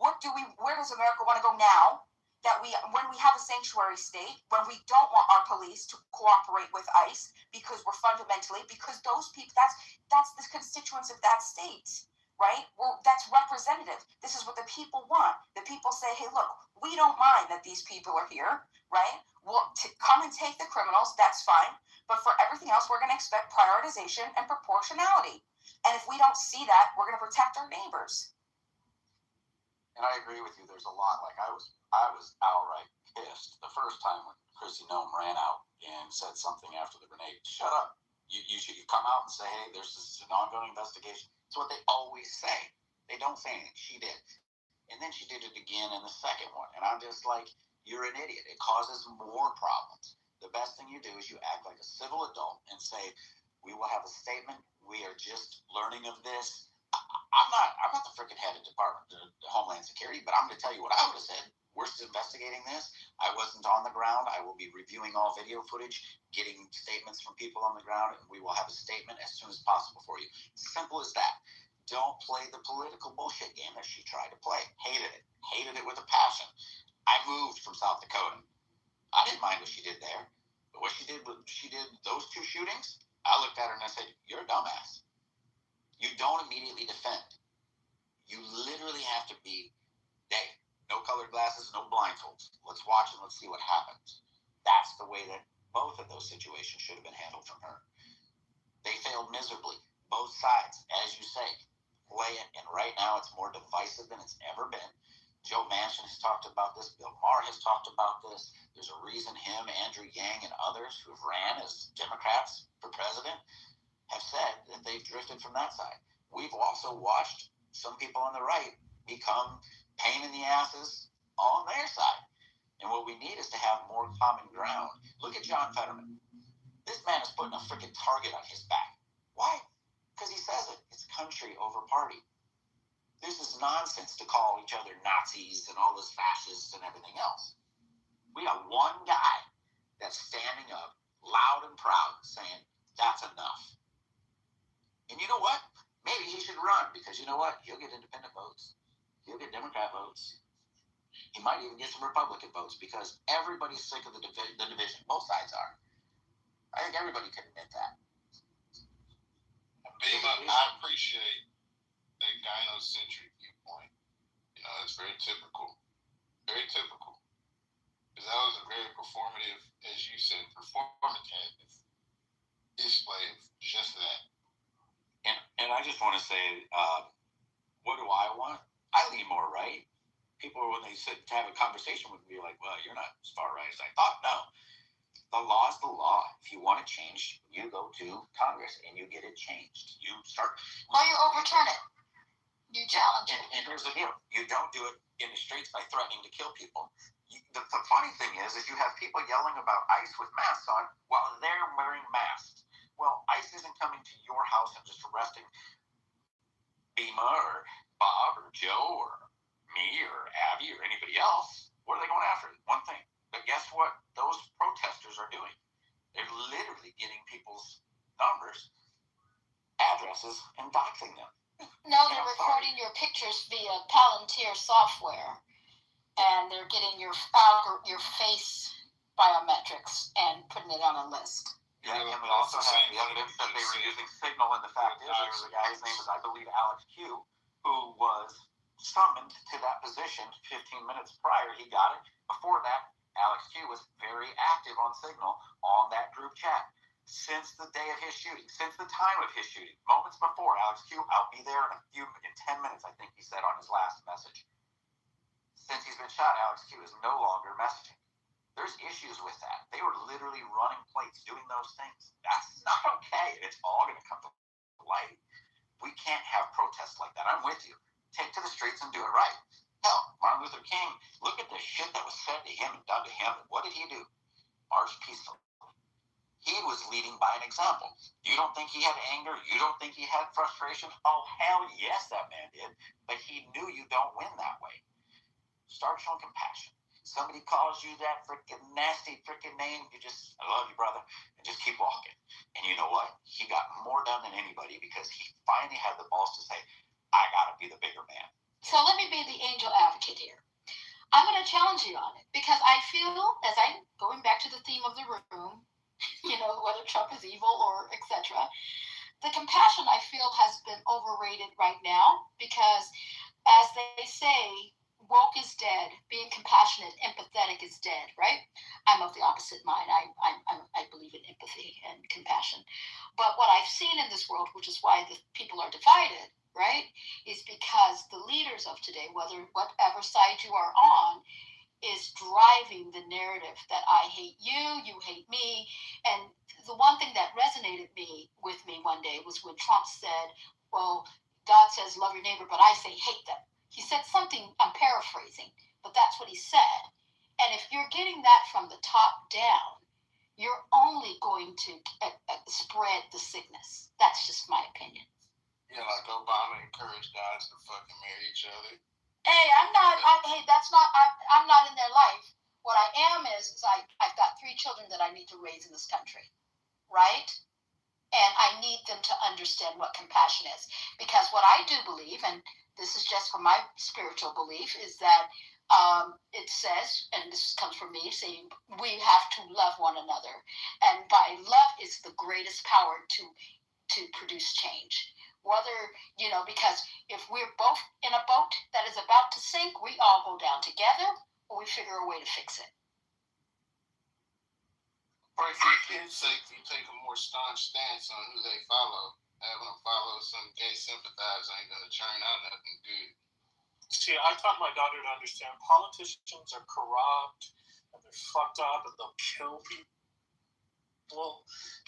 Where does America want to go now? That when we have a sanctuary state, when we don't want our police to cooperate with ICE because those people, that's the constituents of that state, right? That's representative. This is what the people want. The people say, hey, look, we don't mind that these people are here, right? Well, come and take the criminals, that's fine. But for everything else, we're going to expect prioritization and proportionality. And if we don't see that, we're going to protect our neighbors. And I agree with you. There's a lot. Like I was outright pissed the first time when Chrissy Nome ran out and said something after the grenade. Shut up. You should come out and say, hey, there's an ongoing investigation. It's what they always say. They don't say anything. She did. And then she did it again in the second one. And I'm just like, you're an idiot. It causes more problems. The best thing you do is you act like a civil adult and say, we will have a statement. We are just learning of this. I'm not the freaking head of Department of Homeland Security, but I'm going to tell you what I would have said. We're still investigating this. I wasn't on the ground. I will be reviewing all video footage, getting statements from people on the ground, and we will have a statement as soon as possible for you. Simple as that. Don't play the political bullshit game that she tried to play. Hated it with a passion. I moved from South Dakota. I didn't mind what she did there, but what she did those two shootings, I looked at her and I said, you're a dumbass. You don't immediately defend. You literally have to be, hey, no colored glasses, no blindfolds. Let's watch and let's see what happens. That's the way that both of those situations should have been handled from her. They failed miserably. both sides, as you say, play it, and right now it's more divisive than it's ever been. Joe Manchin has talked about this. Bill Maher has talked about this. There's a reason him, Andrew Yang, and others who've ran as Democrats for president have said that they've drifted from that side. We've also watched some people on the right become pain in the asses on their side. And what we need is to have more common ground. Look at John Fetterman. This man is putting a freaking target on his back. Why? Because he says it. It's country over party. This is nonsense to call each other Nazis and all this fascists and everything else. We got one guy that's standing up loud and proud saying, that's enough. And you know what? Maybe he should run because you know what? He'll get independent votes. He'll get Democrat votes. He might even get some Republican votes because everybody's sick of the division. Both sides are. I think everybody can admit that. I appreciate that gynocentric viewpoint. You know, it's very typical. Very typical. Because that was a very performative, as you said, performative display of just that. And I just want to say, what do I want? I lean more right. People, when they sit to have a conversation with me, are like, well, you're not as far right as I thought. No. The law is the law. If you want it changed, you go to Congress and you get it changed. You start. Or you overturn it. You challenge it. And here's the deal. You don't do it in the streets by threatening to kill people. The funny thing is you have people yelling about ICE with masks on while they're wearing masks. Well, ICE isn't coming to your house and just arresting Bima or Bob or Joe or me or Abby or anybody else. What are they going after? One thing. But guess what those protesters are doing? They're literally getting people's numbers, addresses, and doxing them. No, they're recording your pictures via Palantir software, and they're getting your face biometrics and putting it on a list. Yeah, and we also have the evidence that they were using Signal, and the fact is, there was a guy, his name was, I believe, Alex Q, who was summoned to that position 15 minutes prior. He got it. Before that, Alex Q was very active on Signal on that group chat since the day of his shooting, since the time of his shooting, moments before. Alex Q, I'll be there in 10 minutes, I think he said on his last message. Since he's been shot, Alex Q is no longer messaging. There's issues with that. They were literally running plates, doing those things. That's not okay. It's all going to come to light. We can't have protests like that. I'm with you. Take to the streets and do it right. Hell, Martin Luther King, look at the shit that was said to him and done to him. What did he do? March peacefully. He was leading by an example. You don't think he had anger? You don't think he had frustration? Oh, hell yes, that man did. But he knew you don't win that way. Start showing compassion. Somebody calls you that freaking nasty freaking name, you just, I love you, brother, and just keep walking. And you know what? He got more done than anybody because he finally had the balls to say, I gotta be the bigger man. So let me be the angel advocate here. I'm going to challenge you on it because I feel, as I'm going back to the theme of the room, whether Trump is evil or etc., the compassion I feel has been overrated right now because, as they say, woke is dead. Being compassionate, empathetic is dead, right? I'm of the opposite mind. I believe in empathy and compassion. But what I've seen in this world, which is why the people are divided, right, is because the leaders of today, whatever side you are on, is driving the narrative that I hate you, you hate me. And the one thing that resonated with me one day was when Trump said, well, God says love your neighbor, but I say hate them. He said something, I'm paraphrasing, but that's what he said. And if you're getting that from the top down, you're only going to spread the sickness. That's just my opinion. Yeah, like Obama encouraged guys to fucking marry each other. Hey, I'm not in their life. What I am is I've got 3 children that I need to raise in this country, right? And I need them to understand what compassion is. Because what I do believe, and this is just from my spiritual belief, is that it says, and this comes from me, saying we have to love one another. And by love is the greatest power to produce change. Whether, because if we're both in a boat that is about to sink, we all go down together or we figure a way to fix it. Right, for your kids' sake, you take a more staunch stance on who they follow. having them follow some gay sympathizer ain't gonna churn out nothing good. See, I taught my daughter to understand politicians are corrupt and they're fucked up and they'll kill people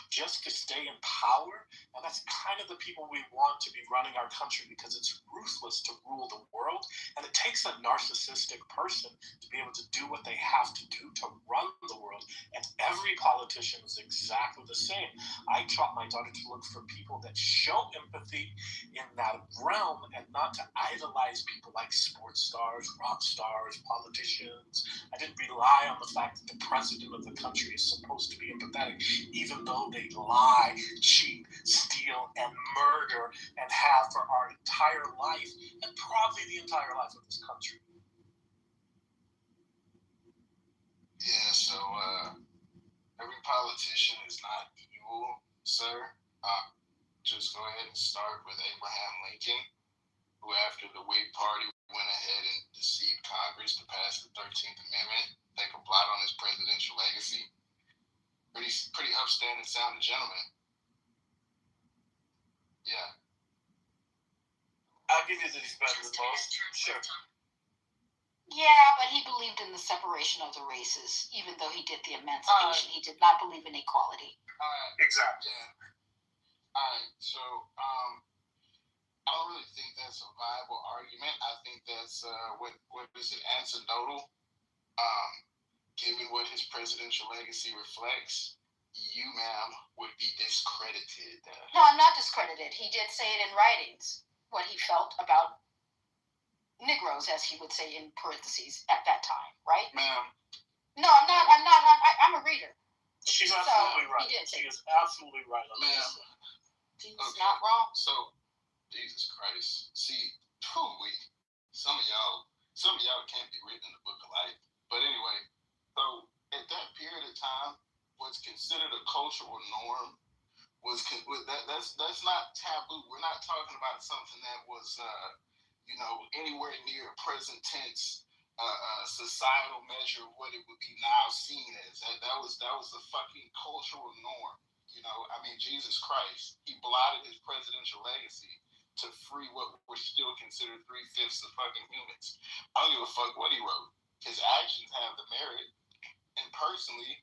just to stay in power. And that's kind of the people we want to be running our country, because it's ruthless to rule the world. And it takes a narcissistic person to be able to do what they have to do to run the world. And every politician is exactly the same. I taught my daughter to look for people that show empathy in that realm and not to idolize people like sports stars, rock stars, politicians. I didn't rely on the fact that the president of the country is supposed to be empathetic, even though they lie, cheat, steal, and murder, and have for our entire life, and probably the entire life of this country. Yeah, so every politician is not evil, sir. Just go ahead and start with Abraham Lincoln, who after the Whig Party went ahead and deceived Congress to pass the 13th Amendment, take a blot on his presidential legacy. Pretty upstanding sounding gentleman. Yeah. I'll give you that he's better than most. Sure. Yeah, but he believed in the separation of the races, even though he did the emancipation. He did not believe in equality. Exactly. Yeah. Alright, so I don't really think that's a viable argument. I think that's what is it, anecdotal. Given what his presidential legacy reflects, you, ma'am, would be discredited. No, I'm not discredited. He did say it in writings, what he felt about Negroes, as he would say in parentheses at that time, right? Ma'am. No, I'm not. I'm a reader. She's absolutely right. He did say she is absolutely right on ma'am. He's not wrong. So, Jesus Christ. See, some of y'all can't be written in the book of life. But anyway, so at that period of time, what's considered a cultural norm that's not taboo. We're not talking about something that was anywhere near present tense societal measure of what it would be now seen as. That was the fucking cultural norm. Jesus Christ, he blotted his presidential legacy to free what were still considered 3/5 of fucking humans. I don't give a fuck what he wrote. His actions have the merit. And personally,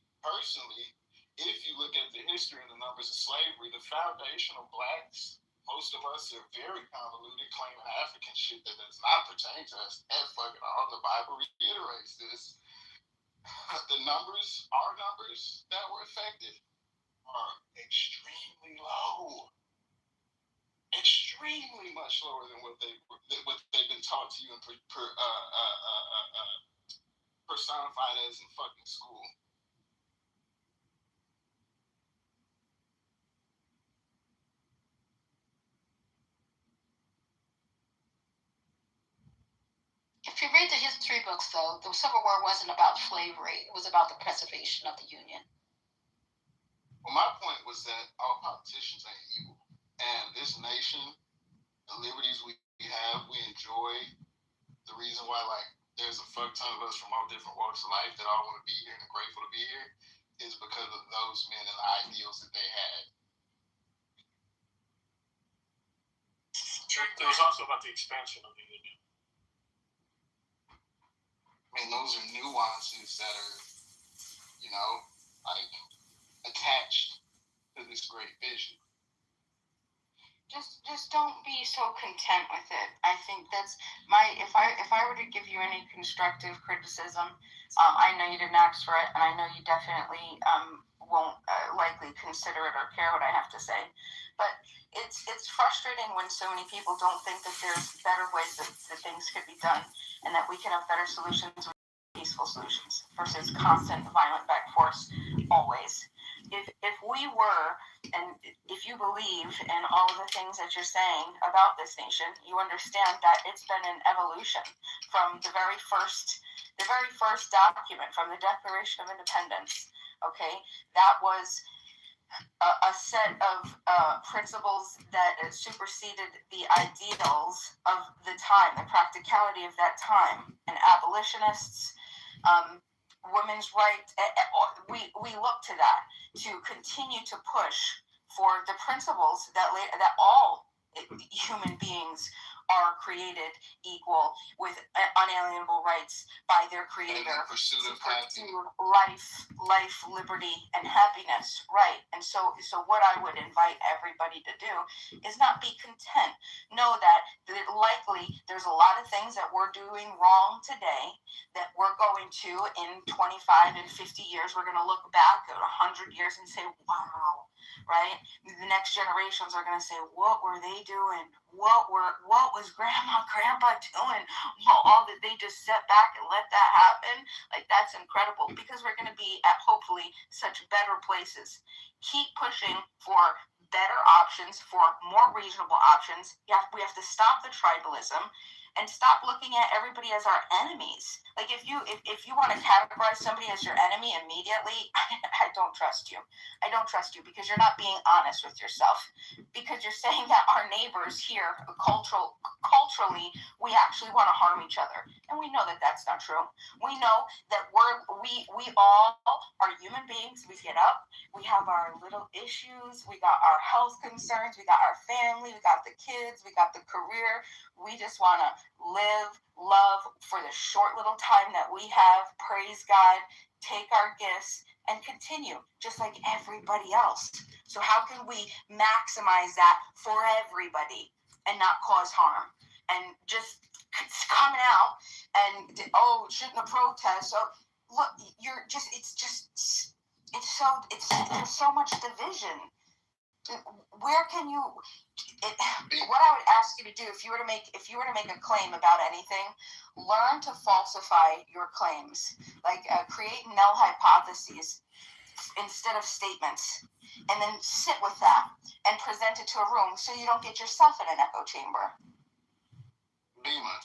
if you look at the history and the numbers of slavery, the foundation of blacks, most of us are very convoluted, claiming African shit that does not pertain to us at fucking all. The Bible reiterates this. The numbers, our numbers that were affected, are extremely low. Extremely much lower than what they've been taught to you and personified as in fucking school. If you read the history books, though, the Civil War wasn't about slavery. It was about the preservation of the Union. Well, my point was that all politicians ain't evil. And this nation, the liberties we have, we enjoy. The reason why, there's a fuck ton of us from all different walks of life that all want to be here and are grateful to be here is because of those men and the ideals that they had. It was also about the expansion of the Union. Those are nuances that are, attached to this great vision. Just don't be so content with it. I think that's if I were to give you any constructive criticism, I know you didn't ask for it, and I know you definitely won't likely consider it or care what I have to say. But it's frustrating when so many people don't think that there's better ways that things could be done, and that we can have better solutions with peaceful solutions versus constant violent back force always. If we were, and if you believe in all of the things that you're saying about this nation, you understand that it's been an evolution from the very first document, from the Declaration of Independence. Okay, that was a set of principles that superseded the ideals of the time, the practicality of that time, and abolitionists, women's rights. We look to that to continue to push for the principles that all human beings are created equal with unalienable rights by their creator, pursuit of life, liberty, and happiness. Right. And so what I would invite everybody to do is not be content. Know that likely there's a lot of things that we're doing wrong today that we're going to, in 25 and 50 years, we're going to look back at 100 years and say, wow, right? The next generations are going to say, what were they doing? What was grandpa doing? Well, all that they just sat back and let that happen. Like, that's incredible, because we're going to be at hopefully such better places. Keep pushing for better options, for more reasonable options. We have to stop the tribalism and stop looking at everybody as our enemies. Like, if you want to categorize somebody as your enemy immediately, I don't trust you. I don't trust you, because you're not being honest with yourself. Because you're saying that our neighbors here, culturally, we actually want to harm each other, and we know that that's not true. We know that we all are human beings. We get up, we have our little issues, we got our health concerns, we got our family, we got the kids, we got the career. We just want to live, love for the short little time that we have, praise God, take our gifts, and continue just like everybody else. So how can we maximize that for everybody and not cause harm? And just coming out and, shouldn't have protest. So look, there's so much division. Where can you? What I would ask you to do, if you were to make a claim about anything, learn to falsify your claims. Like, create null hypotheses instead of statements, and then sit with that and present it to a room so you don't get yourself in an echo chamber. Bima,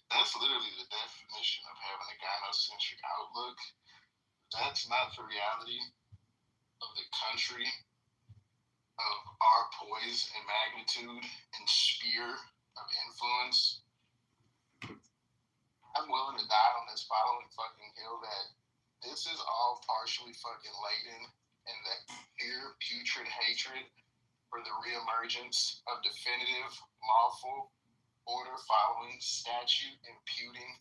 that's literally the definition of having a gynocentric outlook. That's not the reality of the country, of our poise and magnitude and sphere of influence. I'm willing to die on this following fucking hill that this is all partially fucking laden in the pure putrid hatred for the reemergence of definitive, lawful, order following, statute imputing,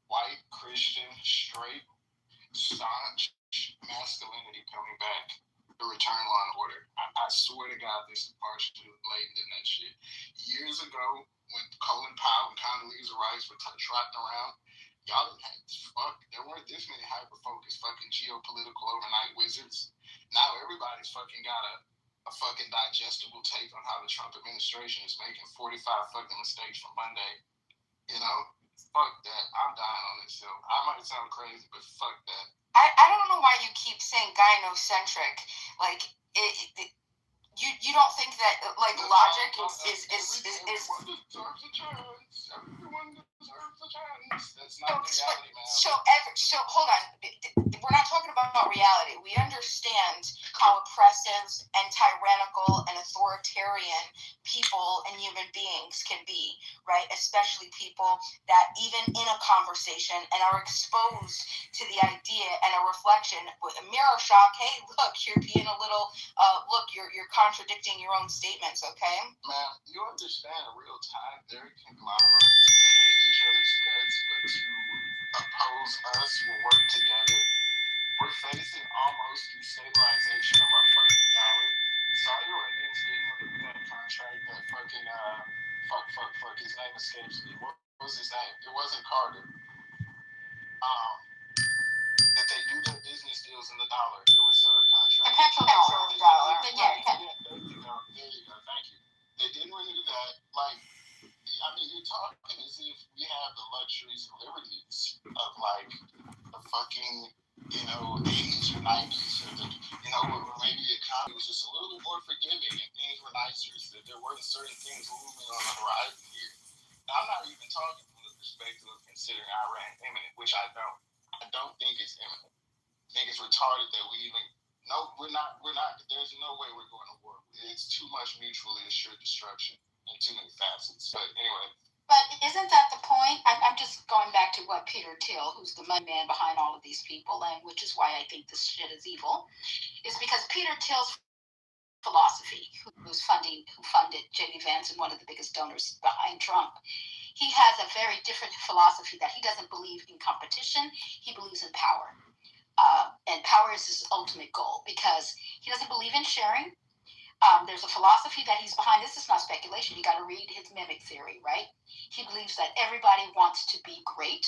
white, Christian, straight, staunch masculinity coming back. The return law and order. I swear to God, this is partially laden in that shit. Years ago, when Colin Powell and Condoleezza Rice were trotting around, y'all didn't have there weren't this many hyper-focused fucking geopolitical overnight wizards. Now everybody's fucking got a fucking digestible take on how the Trump administration is making 45 fucking mistakes from Monday. You know? Fuck that. I'm dying on this hill. I might sound crazy, but fuck that. I don't know why you keep saying gynocentric. Like, you don't think that, like, logic is Everyone deserves a chance. Everyone deserves a chance. That's not reality, man. So hold on. We're not talking about reality. We understand how oppressive and tyrannical and authoritarian people and human beings can be, right? Especially people that even in a conversation and are exposed to the idea and a reflection with a mirror shock. Hey, look, you're being a little, you're contradicting your own statements, okay? Man, you understand in real time there are conglomerates that hate each other's guts, but to oppose us will work together. We're facing almost destabilization of our fucking dollar. Saudi Arabians didn't renew that contract that fucking fuck, his name escapes me. What was his name? It wasn't Carter. That they do their business deals in the dollar, the reserve contract. The petrodollar. There you go. Thank you. They didn't renew that. Like, I mean, you're talking as if we have the luxuries and liberties of, like, the fucking, 80s or 90s, or where maybe the economy was just a little bit more forgiving and things were nicer, so that there weren't certain things looming on the horizon here. Now, I'm not even talking from the perspective of considering Iran imminent, which I don't. I don't think it's imminent. I think it's retarded that we even. No, we're not. There's no way we're going to war. It's too much mutually assured destruction in too many facets. But anyway. But isn't that the point? I'm just going back to what Peter Thiel, who's the money man behind all of these people, and which is why I think this shit is evil, is because Peter Thiel's philosophy, who funded J.D. Vance and one of the biggest donors behind Trump. He has a very different philosophy that he doesn't believe in competition. He believes in power. And power is his ultimate goal because he doesn't believe in sharing. There's a philosophy that he's behind. This is not speculation. You got to read his mimic theory, right? He believes that everybody wants to be great,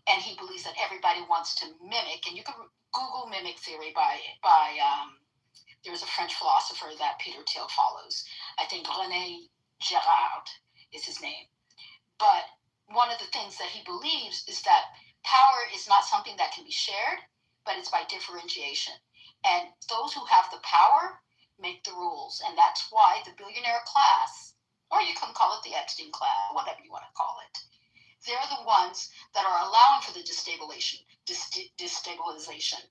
and he believes that everybody wants to mimic. And you can Google mimic theory by there's a French philosopher that Peter Thiel follows. I think René Girard is his name. But one of the things that he believes is that power is not something that can be shared, but it's by differentiation. And those who have the power make the rules. And that's why the billionaire class, or you can call it the Epstein class, whatever you want to call it, they're the ones that are allowing for the destabilization,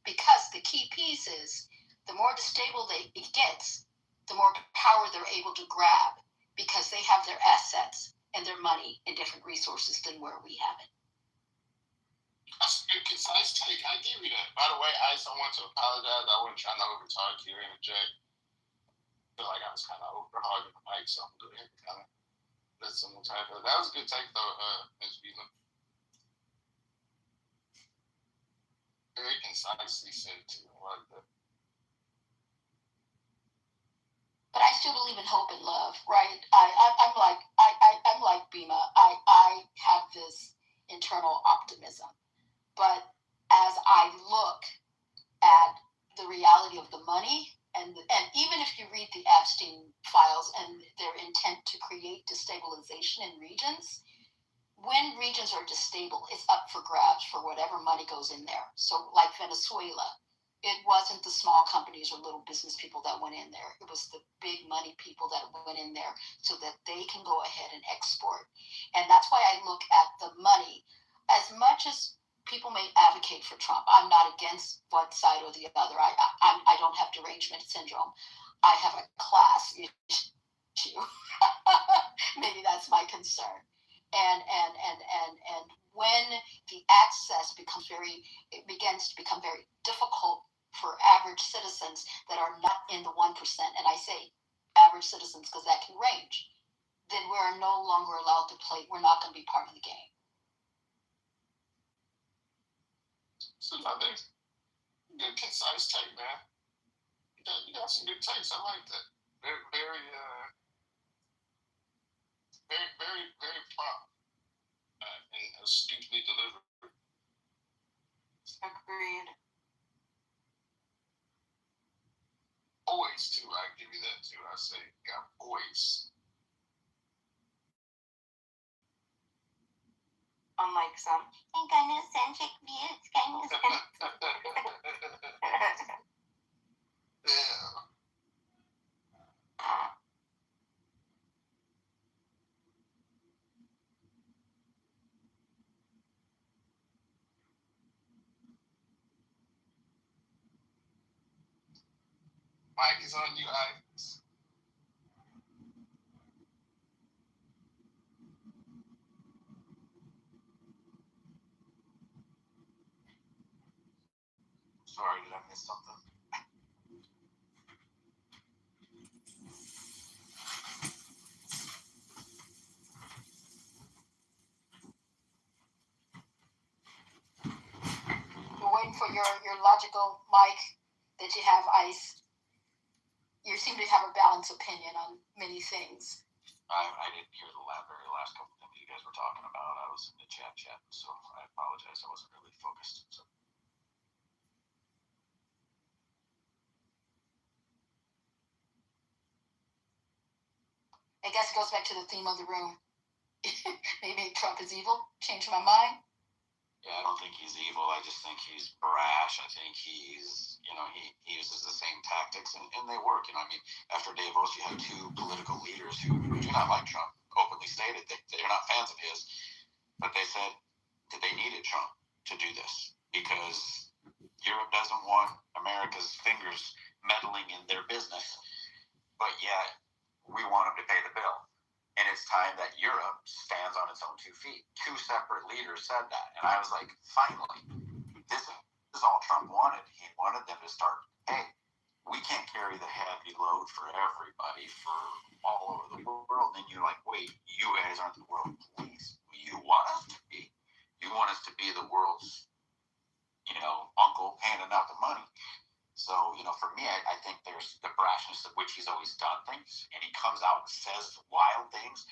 because the key piece is the more destable it gets, the more power they're able to grab because they have their assets and their money and different resources than where we have it. That's a good, concise take. I give you that. By the way, I want to apologize. I wasn't trying to overtalk you or interject. I feel like I was kind of overhogging the mic, so I'm going to kind of let someone type it. That was a good take, though, Ms. Vila. Very concisely said, too. I like that. But I still believe in hope and love, right? I'm like Bima. I have this internal optimism. But as I look at the reality of the money, and even if you read the Epstein files and their intent to create destabilization in regions, when regions are destable, it's up for grabs for whatever money goes in there. So like Venezuela, it wasn't the small companies or little business people that went in there. It was the big money people that went in there so that they can go ahead and export. And that's why I look at the money. As much as people may advocate for Trump, I'm not against one side or the other. I don't have derangement syndrome. I have a class issue. Maybe that's my concern. And when the access begins to become very difficult for average citizens that are not in the 1%, and I say average citizens because that can range, then we're no longer allowed to play. We're not going to be part of the game. So another good, concise take, man. You got some good takes. I like that. Very, very, very prompt and astutely delivered. Agreed. Voice too. I give you that too. I say, got voice. Unlike some egocentric views, Yeah. Mike is on you, Ivans. Sorry, did I miss something? We're waiting for your logical mic that you have, Ice. You seem to have a balanced opinion on many things. I didn't hear the very last couple of things you guys were talking about. I was in the chat, so I apologize. I wasn't really focused. So. I guess it goes back to the theme of the room. Maybe Trump is evil. Changed my mind. Yeah, I don't think he's evil. I just think he's brash. I think he's, he uses the same tactics, and they work. I mean, after Davos, you had two political leaders who do not like Trump, openly stated they're not fans of his, but they said that they needed Trump to do this because Europe doesn't want America's fingers meddling in their business, but yet we want them to pay the bill. And it's time that Europe stands on its own 2 feet. Two separate leaders said that. And I was like, finally, this is all Trump wanted. He wanted them to start, hey, we can't carry the heavy load for everybody for all over the world. And you're like, wait, you guys aren't the world police. You want us to be. You want us to be the world's, uncle handing out the money. So, for me, I think there's the brashness of which he's always done things, and he comes out and says wild things.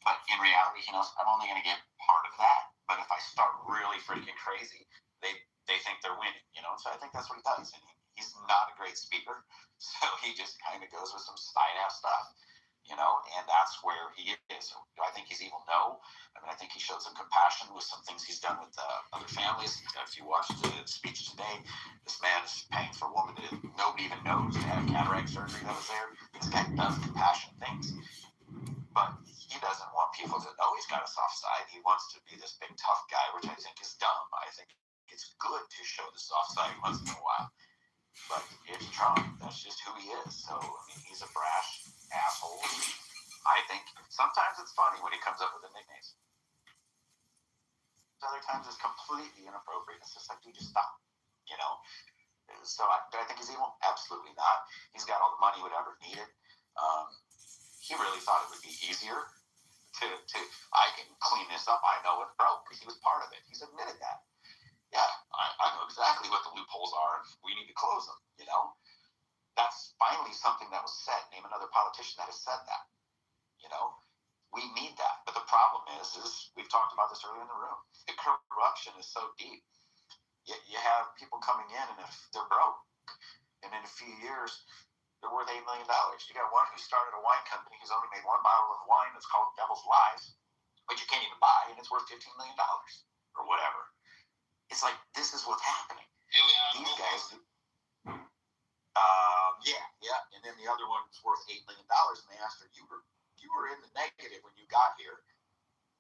But in reality, he knows I'm only going to get part of that. But if I start really freaking crazy, they think they're winning, So I think that's what he does. And he's not a great speaker, so he just kind of goes with some side-ass stuff, and that's where he is. So, do I think he's evil? No. I mean, I think he showed some compassion with some things he's done with other families. If you watch the speech today, this man is paying for a woman that nobody even knows to have cataract surgery that was there. This guy does compassionate things, but he doesn't want people to know he's got a soft side. He wants to be this big tough guy, which I think is dumb. I think it's good to show the soft side once in a while. But it's Trump. That's just who he is. So, I mean, he's a brash asshole. I think sometimes it's funny when he comes up with the nicknames. Other times it's completely inappropriate. It's just like, dude, just stop. So do I think he's evil? Absolutely not. He's got all the money, whatever needed. He really thought it would be easier to I can clean this up. I know it's broke because he was part of it. He's admitted that. Yeah, I know exactly what the loopholes are. We need to close them, That's finally something that was said. Name another politician that has said that, We need that. But the problem is we've talked about this earlier in the room. The corruption is so deep. You have people coming in, and if they're broke, and in a few years, they're worth $8 million. You got one who started a wine company who's only made one bottle of wine that's called Devil's Lies, which you can't even buy, and it's worth $15 million or whatever. It's like, this is what's happening. These guys, yeah. And then the other one was worth $8 million, and they asked her, you were in the negative when you got here.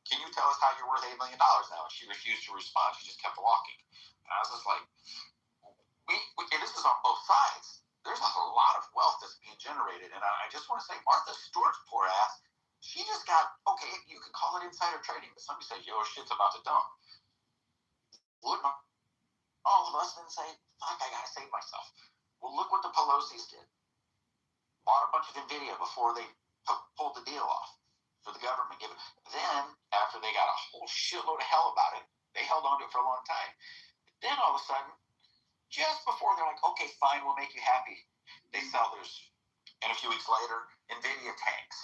Can you tell us how you're worth $8 million now? And she refused to respond. She just kept walking. And I was just like, and this is on both sides. There's a lot of wealth that's being generated. And I just want to say, Martha Stewart's poor ass, she just got, okay, you could call it insider trading, but somebody says, shit's about to dump. Wouldn't all of us then say, fuck, I gotta save myself? Well, look what the Pelosi's did. Bought a bunch of NVIDIA before they pulled the deal off for the government. Then, after they got a whole shitload of hell about it, they held on to it for a long time. Then all of a sudden, just before they're like, okay, fine, we'll make you happy, they sell theirs. And a few weeks later, NVIDIA tanks.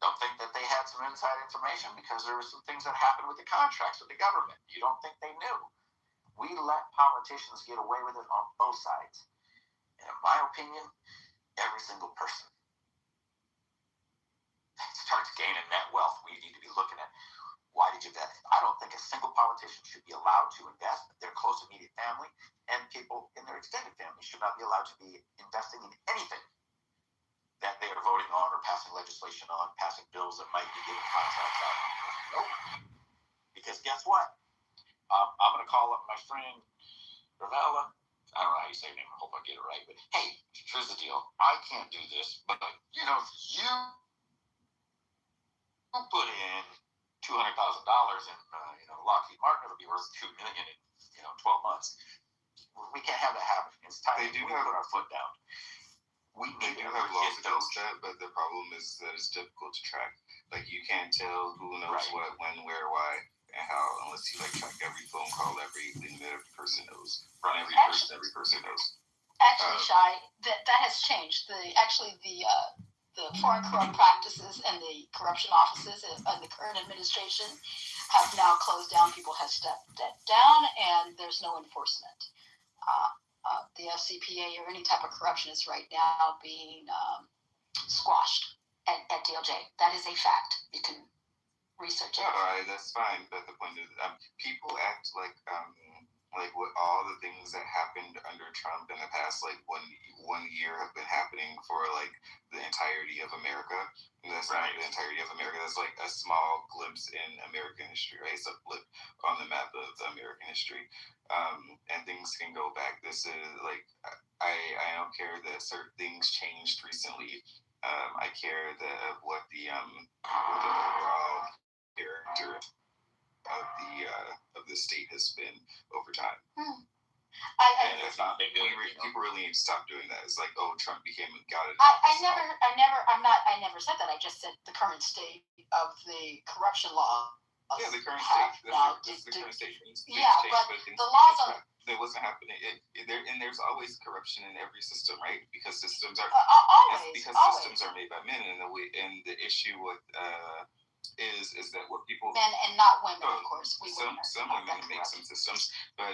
Don't think that they had some inside information because there were some things that happened with the contracts with the government. You don't think they knew. We let politicians get away with it on both sides. And in my opinion, every single person starts gaining net wealth. We need to be looking at, why did you invest? I don't think a single politician should be allowed to invest. Their close immediate family and people in their extended family should not be allowed to be investing in anything that they are voting on or passing legislation on, passing bills that might be giving contracts out. Nope. Because guess what? I'm going to call up my friend Ravella. I don't know how you say her name. I hope I get it right. But hey, here's the deal. I can't do this, but you put in $200,000 in Lockheed Martin, it'll be worth $2 million in 12 months. We can't have that happen. It's time to put our foot down. We need to have laws against that, but the problem is that it's difficult to track. Like, you can't tell who knows what, when, where, why, and how, unless you track every phone call, everything that every person knows. Every person knows. Actually, Shai, that has changed. The foreign corrupt practices and the corruption offices of the current administration have now closed down. People have stepped down, and there's no enforcement. The FCPA or any type of corruption is right now being squashed at DOJ. That is a fact. You can research it. All right, that's fine. But the point is, people act like with all the things that happened under Trump in the past, one year have been happening for the entirety of America. And that's not the entirety of America. That's a small glimpse in American history, right? It's a blip on the map of American history. And things can go back. This is I don't care that certain things changed recently. I care what the overall character of the state has been over time. I And it's not big deal. People really need to stop doing that. It's like, oh, Trump became a god. I never said that. I just said the current state of the corruption law. Yeah, the current state. The current state. But the laws on that wasn't happening. There's always corruption in every system, right? Because systems are systems are made by men, and the issue with is that what people men and not women, of course. Some women make some systems, but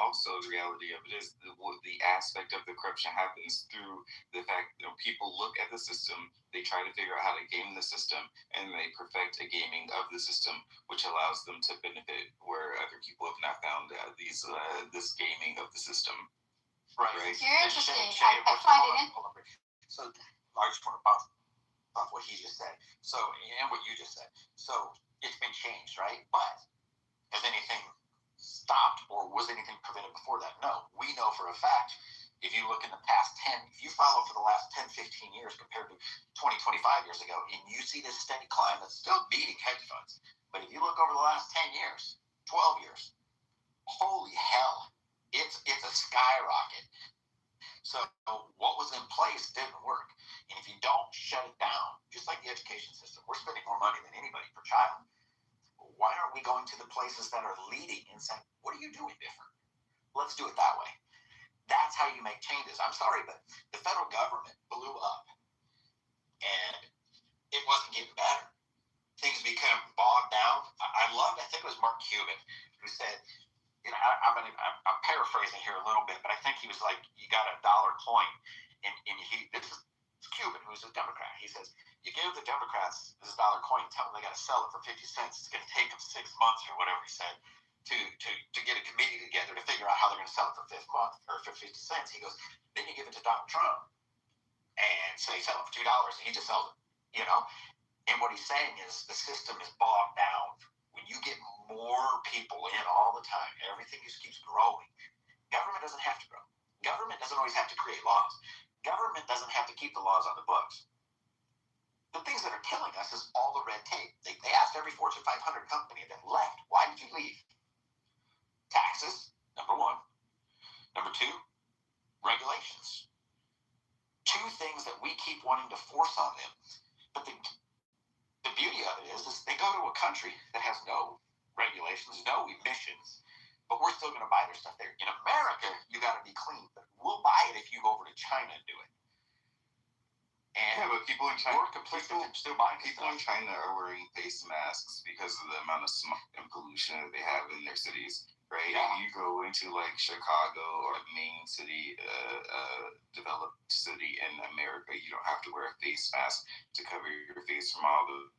also the reality of it is the aspect of the corruption happens through the fact that people look at the system, they try to figure out how to game the system, and they perfect a gaming of the system, which allows them to benefit where other people have not found this gaming of the system. Right. You're interesting. I find it interesting. So I just want to bounce off what he just said. So, and what you just said. So, it's been changed, right? But has anything stopped or was anything prevented before that? No. We know for a fact, if you look in the past 10, if you follow for the last 10, 15 years compared to 20, 25 years ago, and you see this steady climb that's still beating hedge funds. But if you look over the last 10 years, 12 years, holy hell, it's a skyrocket. So what was in place didn't work. And if you don't shut it down, just like the education system, we're spending more money than anybody per child. Why aren't we going to the places that are leading and saying, what are you doing different? Let's do it that way. That's how you make changes. I'm sorry, but the federal government blew up and it wasn't getting better. Things became bogged down. I think it was Mark Cuban who said, I'm paraphrasing here a little bit, but I think he was like, you got $1 coin, and this is Cuban, who's a Democrat. He says, you give the Democrats this $1 coin, tell them they got to sell it for 50 cents. It's going to take them 6 months or whatever he said to get a committee together to figure out how they're going to sell it for 50 cents. He goes, then you give it to Donald Trump and say sell it for $2, and he just sells it, And what he's saying is the system is bogged down. When you get more people in all the time, everything just keeps growing. Government doesn't have to grow. Government doesn't always have to create laws. Government doesn't have to keep the laws on the books. The things that are killing us is all the red tape. They asked every Fortune 500 company that left, why did you leave? Taxes, number one. Number two, regulations. Two things that we keep wanting to force on them. But the beauty of it is they go to a country that has no regulations, no emissions, but we're still going to buy their stuff there. In America, you got to be clean, but we'll buy it if you go over to China and do it. And but people in China, still buying people in China are wearing face masks because of the amount of smoke and pollution that they have in their cities, right? Yeah. You go into like Chicago or a main city, developed city in America, you don't have to wear a face mask to cover your face from all the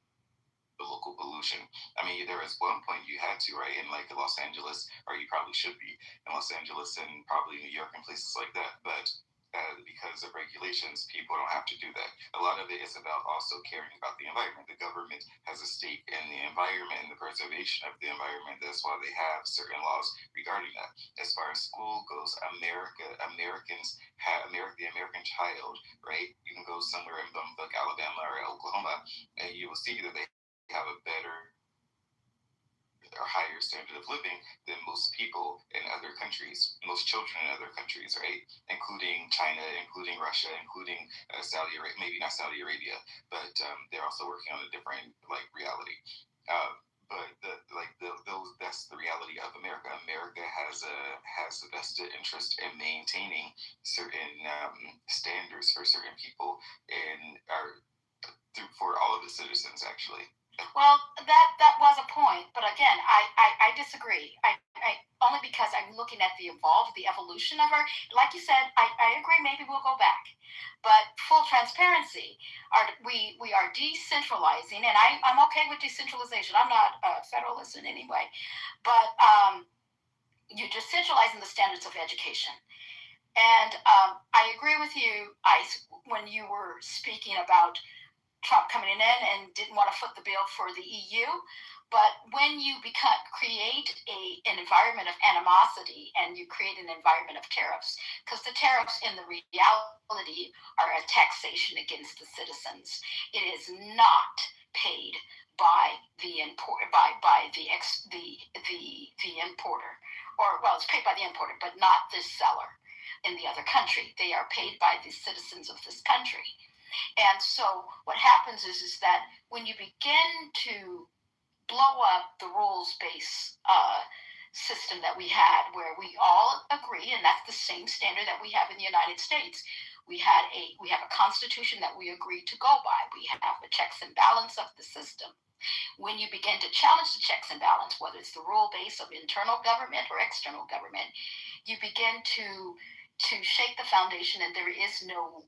local pollution. I mean, there was one point you had to, right? In like Los Angeles, or you probably should be in Los Angeles and probably New York and places like that. But because of regulations, people don't have to do that. A lot of it is about also caring about the environment. The government has a stake in the environment and the preservation of the environment. That's why they have certain laws regarding that. As far as school goes, the American child, right? You can go somewhere in Alabama or Oklahoma, and you will see that they have a better or higher standard of living than most people in other countries, most children in other countries, right? Including China, including Russia, including Saudi Arabia, maybe not Saudi Arabia, but they're also working on a different reality. But that's the reality of America. America has a vested interest in maintaining certain standards for certain people for all of its citizens, actually. Well, that was a point, but again, I disagree. I only because I'm looking at the evolution of our. Like you said, I agree. Maybe we'll go back, but full transparency, we are decentralizing, and I'm okay with decentralization. I'm not a federalist in any way, but you're decentralizing the standards of education, and I agree with you, Ice, when you were speaking about Trump coming in and didn't want to foot the bill for the EU. But when you create an environment of animosity and you create an environment of tariffs, because the tariffs in the reality are a taxation against the citizens. It is not paid by the importer. or well, it's paid by the importer, but not this seller in the other country. They are paid by the citizens of this country. And so what happens is that when you begin to blow up the rules-based system that we had, where we all agree, and that's the same standard that we have in the United States. We have a constitution that we agree to go by. We have the checks and balance of the system. When you begin to challenge the checks and balance, whether it's the rule base of internal government or external government, you begin to shake the foundation, and there is no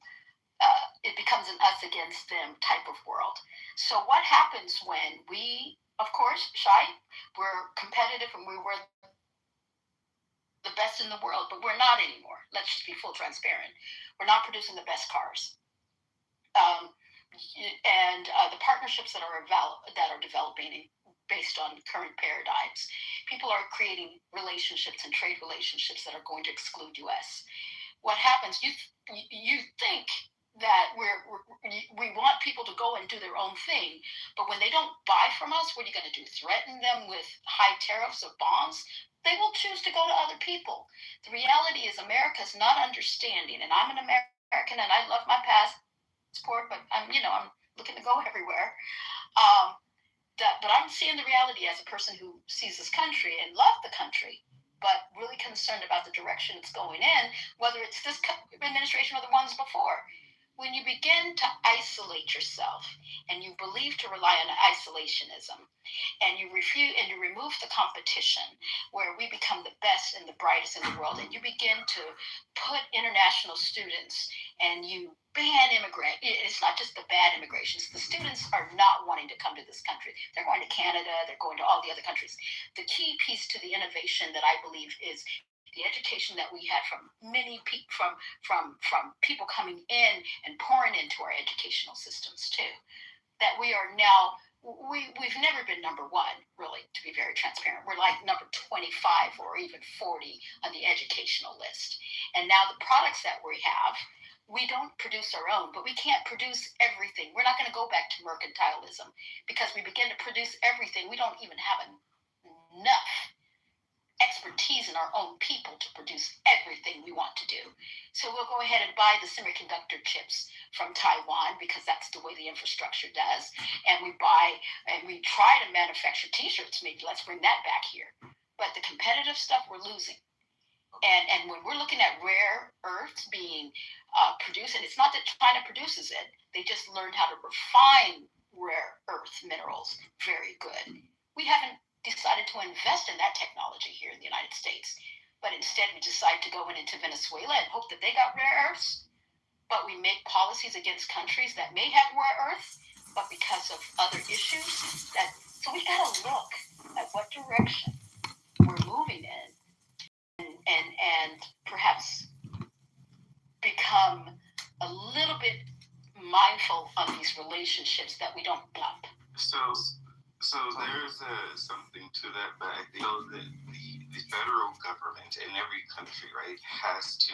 it becomes an us against them type of world. So what happens when we, of course, we're competitive and we were the best in the world, but we're not anymore. Let's just be full transparent. We're not producing the best cars. And the partnerships that are developing based on current paradigms, people are creating relationships and trade relationships that are going to exclude U.S. What happens? You think that we want people to go and do their own thing, but when they don't buy from us, what are you going to do? Threaten them with high tariffs or bonds? They will choose to go to other people. The reality is America's not understanding, and I'm an American and I love my passport, but I'm looking to go everywhere. But I'm seeing the reality as a person who sees this country and love the country, but really concerned about the direction it's going in, whether it's this administration or the ones before. When you begin to isolate yourself and you believe to rely on isolationism, and you remove the competition where we become the best and the brightest in the world, and you begin to put international students and you ban immigrant. It's not just the bad immigrations. The students are not wanting to come to this country. They're going to Canada. They're going to all the other countries. The key piece to the innovation that I believe is the education that we had from many people, from people coming in and pouring into our educational systems too. That we are now, we've never been number one, really, to be very transparent. We're like number 25 or even 40 on the educational list. And now the products that we have, we don't produce our own, but we can't produce everything. We're not going to go back to mercantilism because we begin to produce everything. We don't even have enough expertise in our own people to produce everything we want to do. So we'll go ahead and buy the semiconductor chips from Taiwan because that's the way the infrastructure does. And we try to manufacture t-shirts, maybe let's bring that back here. But the competitive stuff we're losing. And when we're looking at rare earths being produced, and it's not that China produces it, they just learned how to refine rare earth minerals very good. We haven't decided to invest in that technology here in the United States. But instead, we decide to go into Venezuela and hope that they got rare earths. But we make policies against countries that may have rare earths, but because of other issues, so we got to look at what direction we're moving in, and perhaps become a little bit mindful of these relationships that we don't bump. So there's something to that, but I think that the federal government in every country, right, has to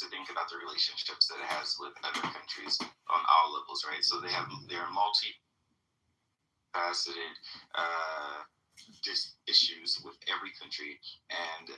think about the relationships that it has with other countries on all levels, right? So they're multifaceted issues with every country, and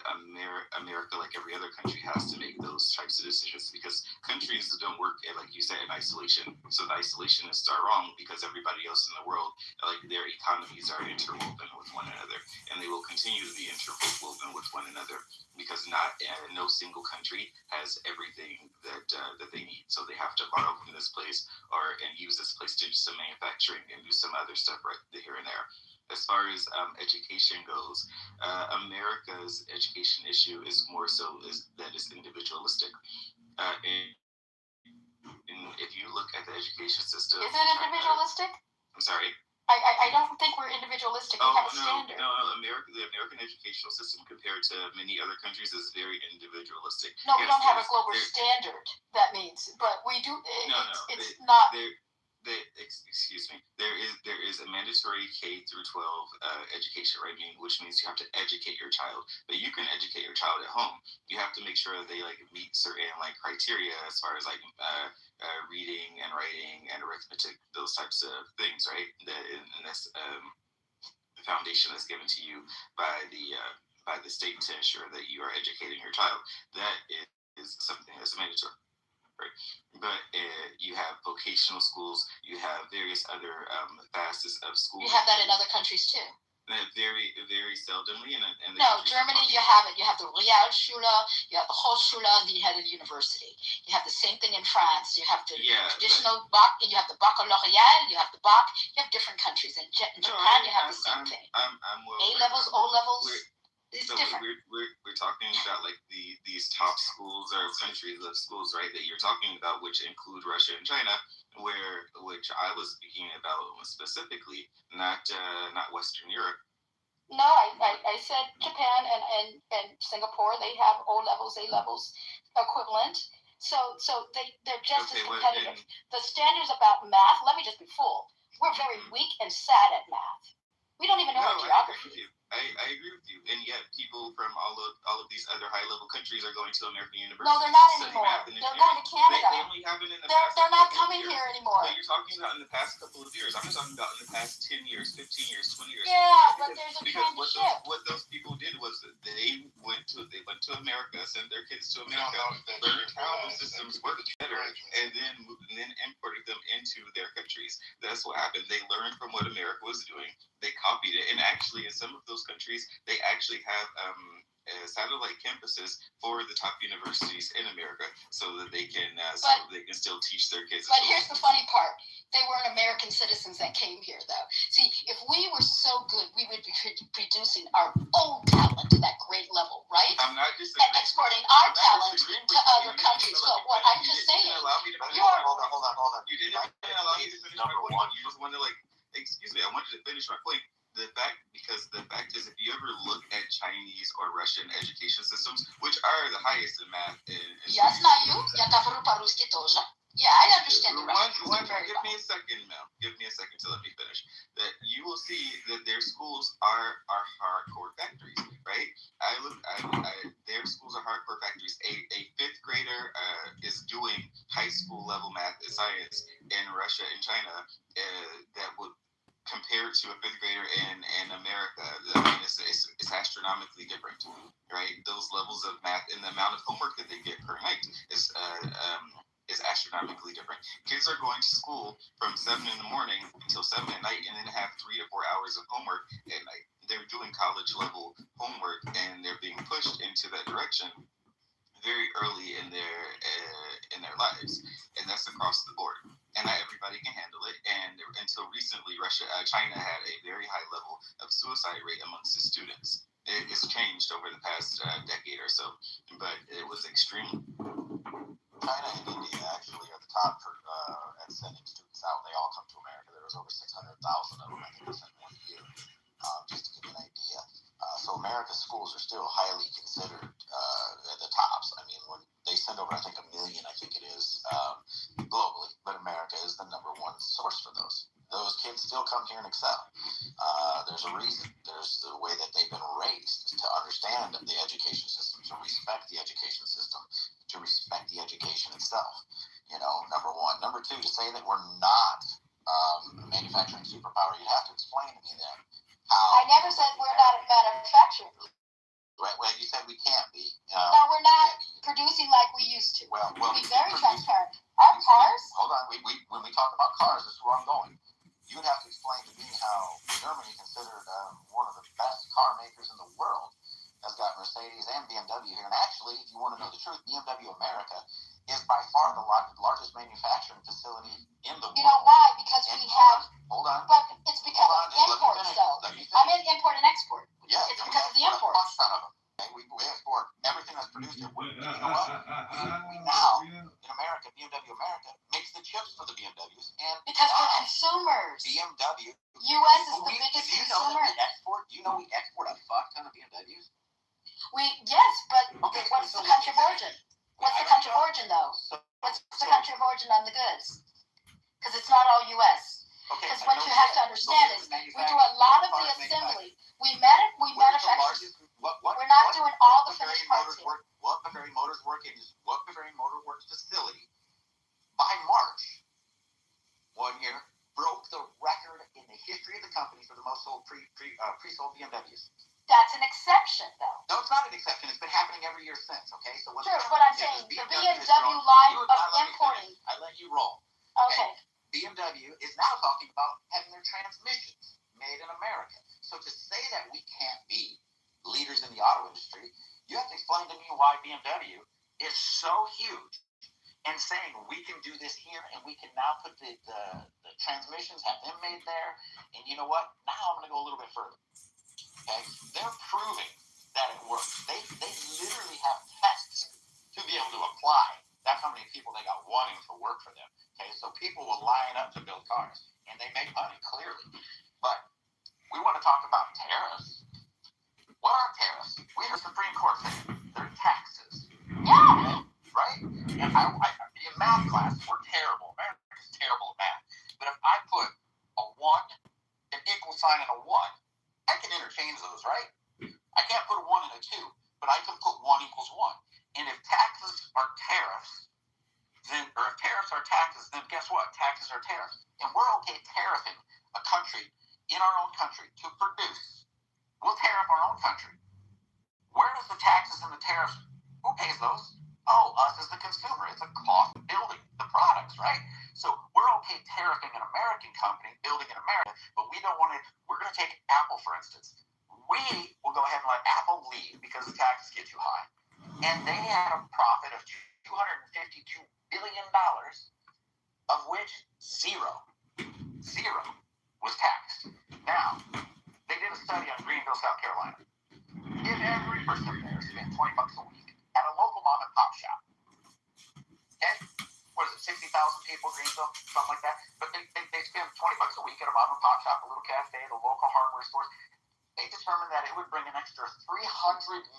America, like every other country, has to make those types of decisions because countries don't work, like you said, in isolation. So the isolationists are wrong because everybody else in the world, like their economies are interwoven with one another, and they will continue to be interwoven with one another because no single country has everything that they need. So they have to borrow from this place and use this place to do some manufacturing and do some other stuff right here and there. As far as education goes, America's education issue is more so that it's individualistic. And if you look at the education system, is it individualistic? I'm sorry. I don't think we're individualistic. We have a standard. No. The American educational system compared to many other countries is very individualistic. No, we don't have a global standard. That means, but we do. It's not. Excuse me. There is a mandatory K through 12 education, right? Which means you have to educate your child, but you can educate your child at home. You have to make sure that they meet certain criteria as far as reading and writing and arithmetic, those types of things, right? And that's the foundation that's given to you by the by the state to ensure that you are educating your child. That is something that's mandatory. Right. But you have vocational schools, you have various other facets of schools. You have that in other countries too. Very, very seldomly. No, Germany, you have it. You have the Realschule, you have the Hochschule, and then you have the university. You have the same thing in France. You have the traditional Bac, and you have the baccalaureate, you have the Bac. You have different countries. In Japan, you have the same thing. A levels, O levels. It's so different. We're talking about like these top schools or countries of schools, right, that you're talking about, which include Russia and China, which I was speaking about specifically, not Western Europe. No, I said Japan and Singapore. They have O levels, A levels equivalent. So they're just as competitive. The standards about math. Let me just be full. We're very weak and sad at math. We don't even know our geography. I agree with you, and yet people from all of these other high level countries are going to American universities. No, they're not anymore. They're going to Canada. They only have it in the past. They're not coming here anymore. But you're talking about in the past couple of years. I'm just talking about in the past 10 years, 15 years, 20 years. Yeah, but there's a trend to shift. What those people did was they went to America, sent their kids to America, learned how the systems work better, and then imported them into their countries. That's what happened. They learned from what America was doing. They copied it, and actually, in some of those countries, they actually have satellite campuses for the top universities in America, so that they can still teach their kids. But here's the funny part: they weren't American citizens that came here, though. See, if we were so good, we would be producing our own talent to that great level, right? I'm not just and exporting our talent to other countries. So what I'm just saying, hold on. You didn't allow me to finish my point. You just wanted to excuse me. I wanted to finish my point. The fact is, if you ever look at Chinese or Russian education systems, which are the highest in math, я знаю, я говорю по-русски тоже. Yeah, I understand the Russian system very well. Give me a second, Mel. Give me a second to let me finish. That you will see that their schools are hardcore factories, right? Their schools are hardcore factories. A fifth grader is doing high school level math and science in Russia and China that would compared to a fifth grader in America. I mean, it's astronomically different, right? Those levels of math and the amount of homework that they get per night is astronomically different. Kids are going to school from 7 in the morning until 7 at night, and then have 3 to 4 hours of homework at night. They're doing college level homework, and they're being pushed into that direction very early in their lives, and that's across the board. And not everybody can handle it. And until recently, China had a very high level of suicide rate amongst its students. It's changed over the past decade or so, but it was extreme. China and India actually are the top for at sending students out. They all come to America. There was over 600,000 of them. I think they sent one year, just to give you an idea. So America's schools are still highly considered at the tops. I mean, when they send over, I think 1 million, I think it is, globally, but America is the number one source for those. Those kids still come here and excel. There's a reason. There's the way that they've been raised to understand the education system, to respect the education system, to respect the education itself. Number one. Number two, to say that we're not a manufacturing superpower, you have to explain to me then how. I never said we're not a manufacturing. Right. Well, you said we can't be. No, we're not producing like we used to. Well, be very transparent. Our cars. Hold on. When we talk about cars, this is where I'm going. You would have to explain to me how Germany, considered one of the best car makers in the world, has got Mercedes and BMW here. And actually, if you want to know the truth, BMW America is by far the largest manufacturing facility in the world. You know why? Because we have. Hold on. But it's because of imports, though. I'm in import and export. Yeah, it's because of the imports. We export everything that's produced here. You know what? We now, in America, BMW America makes the chips for the BMWs. And because we're consumers. BMW. U.S. is the biggest consumer. Do you know we export a fuck ton of BMWs? Yes, but what's the country of origin? What's the country of origin, though? What's the country of origin on the goods? Because it's not all U.S. Because what you have to understand is we do a lot of the assembly. We manufacture. We're not doing all the finished parts here. What Bavarian Motors Works facility by March 1 year broke the record in the history of the company for the most sold pre-sold BMWs. That's an exception, though. No, it's not an exception. It's been happening every year since. Okay, so Sure, what I'm saying, the BMW line of importing. I let you roll. Okay. BMW is now talking about having their transmissions made in America. So to say that we can't be leaders in the auto industry, you have to explain to me why BMW is so huge and saying we can do this here and we can now put the transmissions, have them made there. And you know what? Now I'm going to go a little bit further. Okay? They're proving that it works. They literally have tests to be able to apply. That's how many people they got wanting to work for them. Okay, so people will line up to build cars, and they make money, clearly. But we want to talk about tariffs. What are tariffs? We heard the Supreme Court say they're taxes. Yeah. Right? And in math class, we're terrible. America's terrible at math. But if I put a 1, an equal sign, and a 1, I can interchange those, right? I can't put a 1 and a 2, but I can put 1 equals 1. And if taxes are tariffs, or if tariffs are taxes, then guess what? Taxes are tariffs. And we're okay tariffing a country in our own country to produce. We'll tariff our own country. Where does the taxes and the tariffs, who pays those? Oh, us as the consumer. It's a cost of building the products, right? So we're okay tariffing an American company, building in America, but we don't want to, we're going to take Apple, for instance. We will go ahead and let Apple leave because the taxes get too high. And they had a profit of $252 billion, of which zero was taxed. Now, they did a study on Greenville, South Carolina. If every person there spent $20 a week at a local mom and pop shop, okay, what is it, 60,000 people, Greenville, something like that, but they spend $20 a week at a mom and pop shop, a little cafe, the local hardware stores. They determined that it would bring an extra $300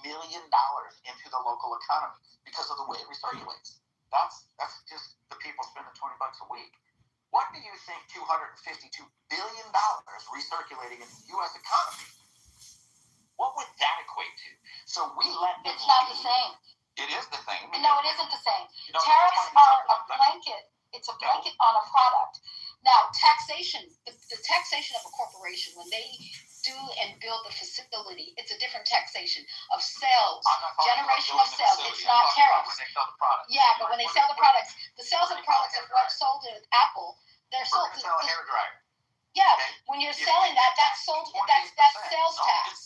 million into the local economy because of the way it recirculates. That's just the people spending $20 a week. What do you think $252 billion recirculating in the U.S. economy? What would that equate to? So we let them. It's not the same. It is the same. No, it isn't the same. Tariffs are a blanket. It's a blanket on a product. Now, taxation, the taxation of a corporation, when they do and build the facility, it's a different taxation of sales, generation of sales. It's not tariffs. When they sell the product. Yeah, but when they sell the products, the sales of products of what's sold at Apple, they're sold. We're going to sell a hairdryer. Yeah, when you're selling that, that's sold. That's sales tax.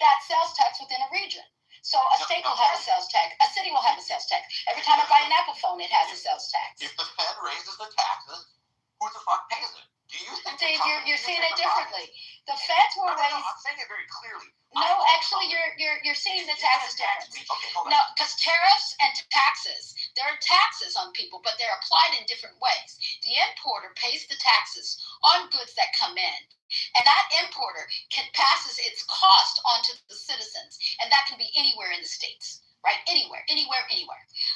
That sales tax within a region. So a state will have a sales tax. A city will have a sales tax. Every time I buy an Apple phone, it has a sales tax. If the Fed raises the taxes, who the fuck pays it? Do you think Dave, you're seeing it differently. The feds will raise. No, I'm saying it very clearly. No, actually, you're seeing the taxes differently. Okay, hold on. No, because tariffs and taxes, there are taxes on people, but they're applied in different ways. The importer pays the taxes on goods that come in, and that importer passes its cost onto the citizens, and that can be anywhere in the states. Right? Anywhere.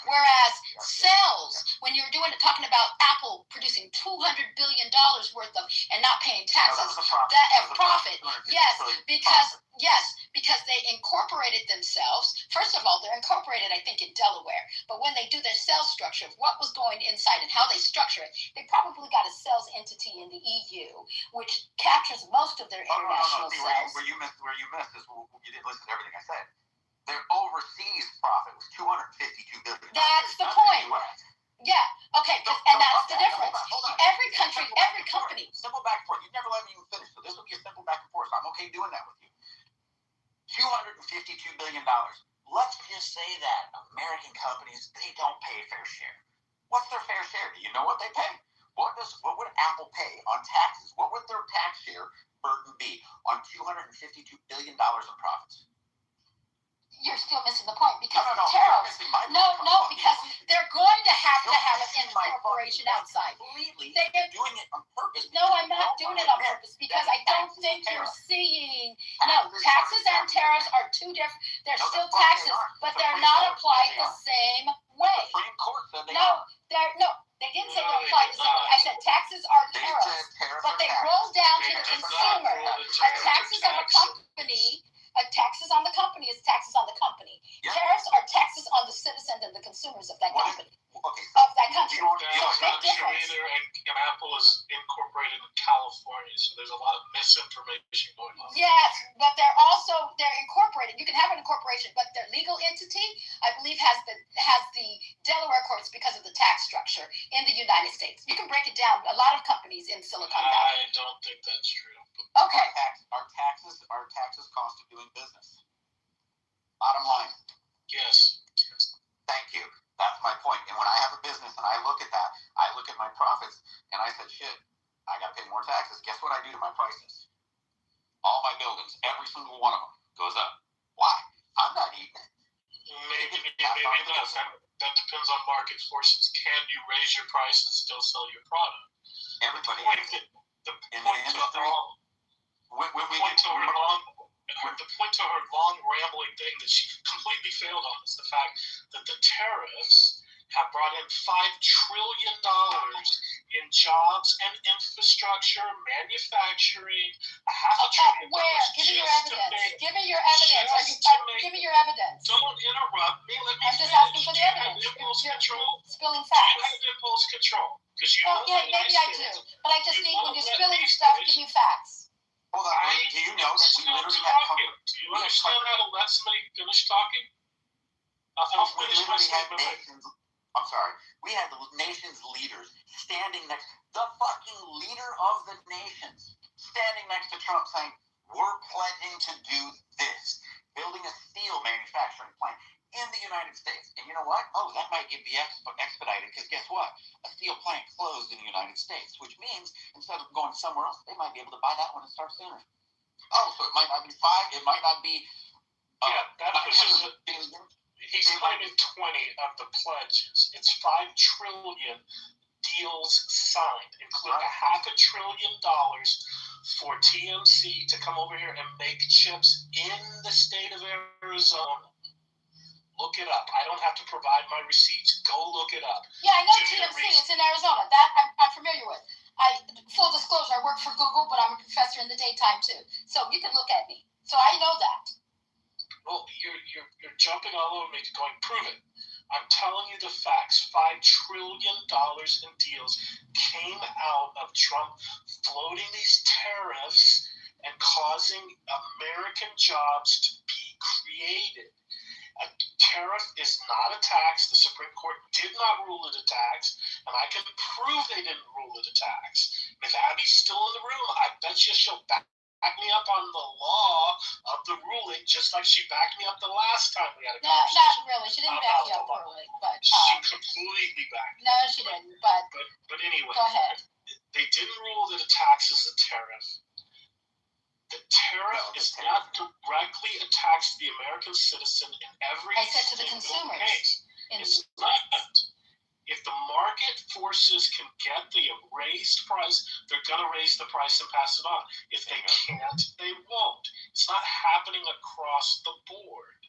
Whereas sales, when you're talking about Apple producing $200 billion worth of and not paying taxes, profit. Yes, because they incorporated themselves. First of all, they're incorporated, I think, in Delaware. But when they do their sales structure of what was going inside and how they structure it, they probably got a sales entity in the EU, which captures most of their international sales. Where you missed is you didn't listen to everything I said. Their overseas profit was $252 billion. That's the point. Yeah. Okay. And that's the difference. Every country, every company. Simple back and forth. You never let me even finish. So this will be a simple back and forth. So I'm okay doing that with you. $252 billion. Let's just say that American companies, they don't pay a fair share. What's their fair share? Do you know what they pay? What would Apple pay on taxes? What would their tax share burden be on $252 billion in profits? You're still missing the point because No, tariffs. Because they're going to have an incorporation outside. They're doing it on purpose. No, I'm not doing it on purpose because I don't think you're seeing. No, taxes and tariffs are two different. They're still taxes, but they're not applied the same way. The Supreme Court said they are. They didn't say they're applied the same way. I said taxes are tariffs, but they roll down to the consumer. Taxes of a company. Taxes on the company is taxes on the company. Yeah. Tariffs are taxes on the citizens and the consumers of that company. Of that country. Big difference. And Apple is incorporated in California, so there's a lot of misinformation going on. Yes, but they're incorporated. You can have an incorporation, but their legal entity, I believe, has the Delaware courts because of the tax structure in the United States. You can break it down. A lot of companies in Silicon Valley. I don't think that's true. Okay. Our taxes cost of doing business. Bottom line. Yes. Thank you. That's my point. And when I have a business and I look at that, I look at my profits and I said, shit, I got to pay more taxes. Guess what I do to my prices? All my buildings, every single one of them goes up. Why? I'm not eating it. Maybe not. That depends on market forces. Can you raise your price and still sell your product? Everybody. The point to her long rambling thing that she completely failed on is the fact that the tariffs have brought in $5 trillion in jobs and infrastructure, manufacturing, $500 billion. Where? Give me your evidence. Give me your evidence. Give me your evidence. Don't interrupt me. Let me I'm just asking for the evidence. You're spilling facts. You have impulse control. Well, yeah, maybe I do. But I just need, when you're spilling stuff, give me facts. Hold on. Do you know that we literally have Do you understand how to let somebody finish talking? We literally had nations. I'm sorry. We had the nation's leaders standing next, the fucking leader of the nations, standing next to Trump saying, we're pledging to do this, building a steel manufacturing plant in the United States. And you know what? Oh, that might be expedited because guess what? A steel plant closed in the United States, which means instead of going somewhere else, they might be able to buy that one and start sooner. Oh, so it might not be 5, it might not be billion. He's claiming 20 of the pledges. It's $5 trillion deals signed, including $500 billion for TMC to come over here and make chips in the state of Arizona. Look it up. I don't have to provide my receipts. Go look it up. Yeah, I know TMC. It's in Arizona. That I'm familiar with. Full disclosure, I work for Google, but I'm a professor in the daytime too. So you can look at me. So I know that. Well, you're jumping all over me going, prove it. I'm telling you the facts. $5 trillion in deals came out of Trump floating these tariffs and causing American jobs to be created. A tariff is not a tax. The Supreme Court did not rule it a tax, and I can prove they didn't rule it a tax. And if Abby's still in the room, I bet you she'll back me up on the law of the ruling, just like she backed me up the last time we had a conversation. No, not really. She didn't back you up fully, but she completely backed me. No, she didn't. But anyway, go ahead. They didn't rule that a tax is a tariff. The tariff is not directly a tax to the American citizen in every I said to the consumers. Case. It's not. If the market forces can get the raised price, they're going to raise the price and pass it on. If they can't, they won't. It's not happening across the board.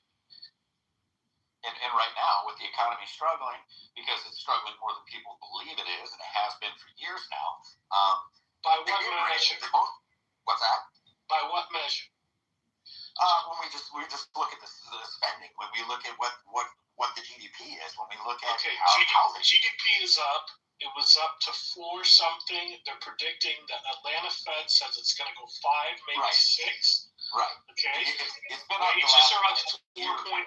And right now, with the economy struggling, because it's struggling more than people believe it is, and it has been for years now. By what measure? What's that? By what measure? When we just look at the spending, when we look at what the GDP is, when we look at GDP is up. It was up to 4 something. They're predicting the Atlanta Fed says it's going to go 5, maybe 6. Right. Okay. It's been wages are up to 4.4.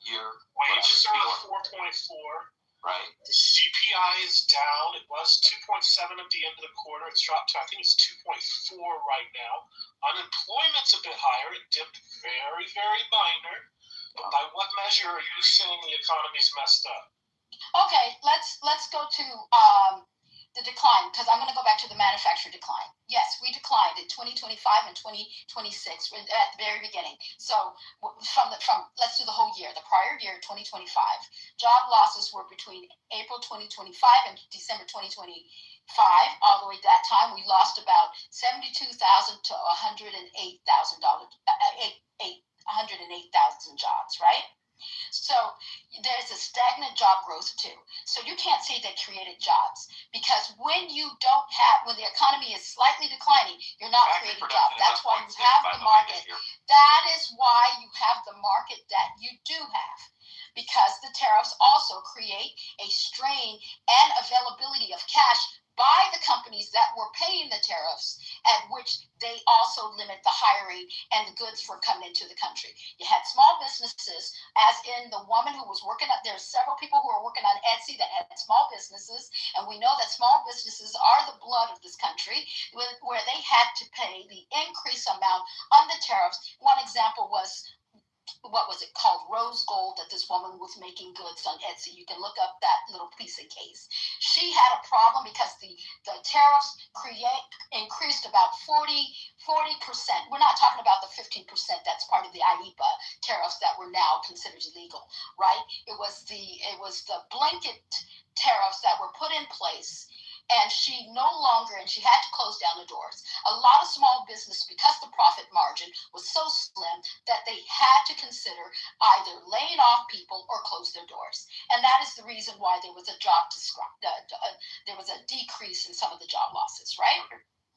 Wages are up 4.4. Right. The CPI is down. It was 2.7 at the end of the quarter. It's dropped to, I think it's 2.4 right now. Unemployment's a bit higher. It dipped very, very minor. But by what measure are you saying the economy's messed up? Okay, let's go to the decline, because I'm going to go back to the manufacturer decline. Yes, we declined in 2025 and 2026 at the very beginning. So from let's do the whole year. The prior year, 2025, job losses were between April 2025 and December 2025. All the way that time, we lost about 72,000 to 108,000 jobs, right? So there's a stagnant job growth too. So you can't say they created jobs, because when the economy is slightly declining, you're not creating jobs. That's why you have the market. That is why you have the market that you do have, because the tariffs also create a strain and availability of cash by the companies that were paying the tariffs at which they also limit the hiring and the goods for coming into the country. You had small businesses, as in the woman who was working at, there's several people who are working on Etsy that had small businesses, and we know that small businesses are the blood of this country, where they had to pay the increased amount on the tariffs. One example was, what was it called, rose gold, that this woman was making goods on Etsy. You can look up that little piece of case. She had a problem because the tariffs increased about 40%. We're not talking about the 15% that's part of the IEPA tariffs that were now considered illegal, right? It was the blanket tariffs that were put in place, and she had to close down the doors. A lot of small business, because the profit margin was so slim, that they had to consider either laying off people or close their doors. And that is the reason why there was a there was a decrease in some of the job losses, right?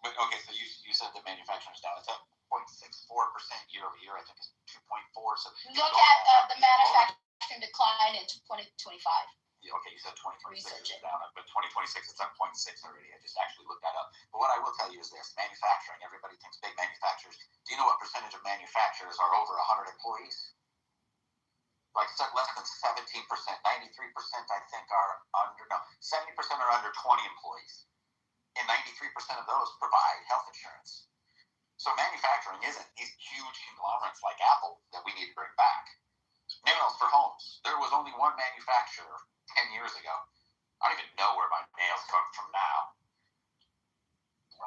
Okay, so you said the manufacturing is down. It's up 0.64% year over year. I think it's 2.4. So look at the manufacturing decline in 2025. Okay, you said 2026 is down, but 2026 it's up 0.6 already. I just actually looked that up. But what I will tell you is this: manufacturing. Everybody thinks big manufacturers. Do you know what percentage of manufacturers are over 100 employees? Like less than 17%. 93%, I think, are under. No, 70% are under 20 employees, and 93% of those provide health insurance. So manufacturing isn't these huge conglomerates like Apple that we need to bring back. Nails for homes. There was only one manufacturer 10 years ago. I don't even know where my nails come from now.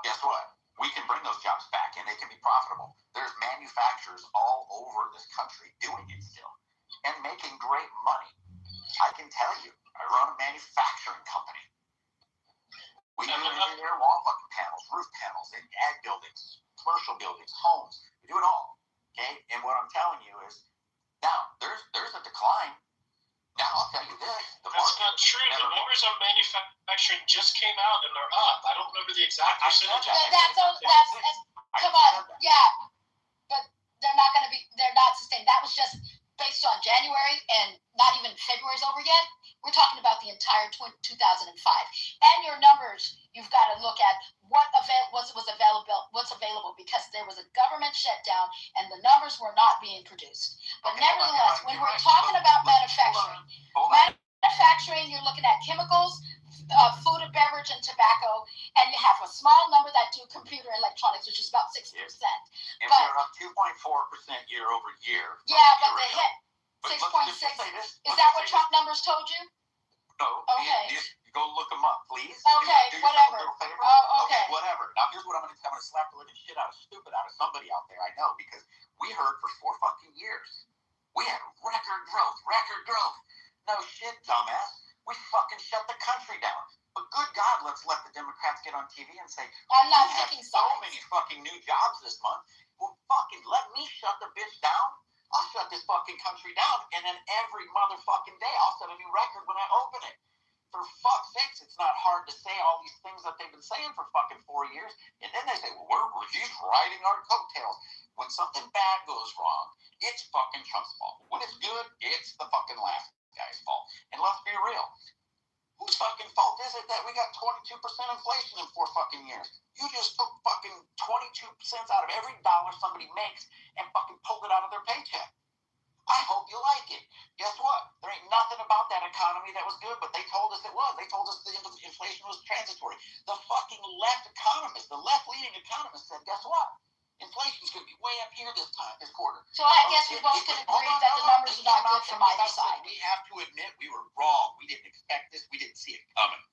Guess what? We can bring those jobs back and they can be profitable. There's manufacturers all over this country doing it still and making great money. I can tell you, I run a manufacturing company. We do engineer wall fucking panels, roof panels, in ag buildings, commercial buildings, homes. We do it all. Okay? And what I'm telling you is, now there's a decline. Now I'll tell you this. That's not true. The numbers on manufacturing just came out and they're up. I don't remember the exact percentage. Come on, yeah, but they're not sustained. That was just based on January, and not even February's over yet. We're talking about the entire 2005. And your numbers, you've got to look at what's available, because there was a government shutdown and the numbers were not being produced. But nevertheless, when we're talking about manufacturing, you're looking at chemicals, food and beverage, and tobacco, and you have a small number that do computer electronics, which is about 6%. And we're up 2.4% year over year. Yeah, but they hit 6.6. Is that what Trump numbers told you? No. Okay. Just go look them up, please. Okay, do whatever. Okay, whatever. Now here's what I'm going to slap the living shit out of somebody out there. I know, because we heard for 4 fucking years we had record growth. No shit, dumbass. We fucking shut the country down. But good God, let's let the Democrats get on TV and say, I'm not we have picking so sides. many fucking new jobs this month. Well, fucking let me shut the bitch down. I'll shut this fucking country down, and then every motherfucking day I'll set a new record when I open it. For fuck's sakes, it's not hard to say all these things that they've been saying for fucking 4 years, and then they say, well, we're just riding our coattails. When something bad goes wrong, it's fucking Trump's fault. When it's good, it's the fucking last guy's fault. And let's be real. Whose fucking fault is it that we got 22% inflation in 4 fucking years? You just took fucking 22 cents out of every dollar somebody makes and fucking pulled it out of their paycheck. I hope you like it. Guess what? There ain't nothing about that economy that was good, but they told us it was. They told us the inflation was transitory. The fucking left economists, the left-leaning economists said, guess what? Inflation's going to be way up here this quarter. So I guess we both can agree that the numbers are not good from either side. We have to admit we were wrong. We didn't expect this. We didn't see it coming.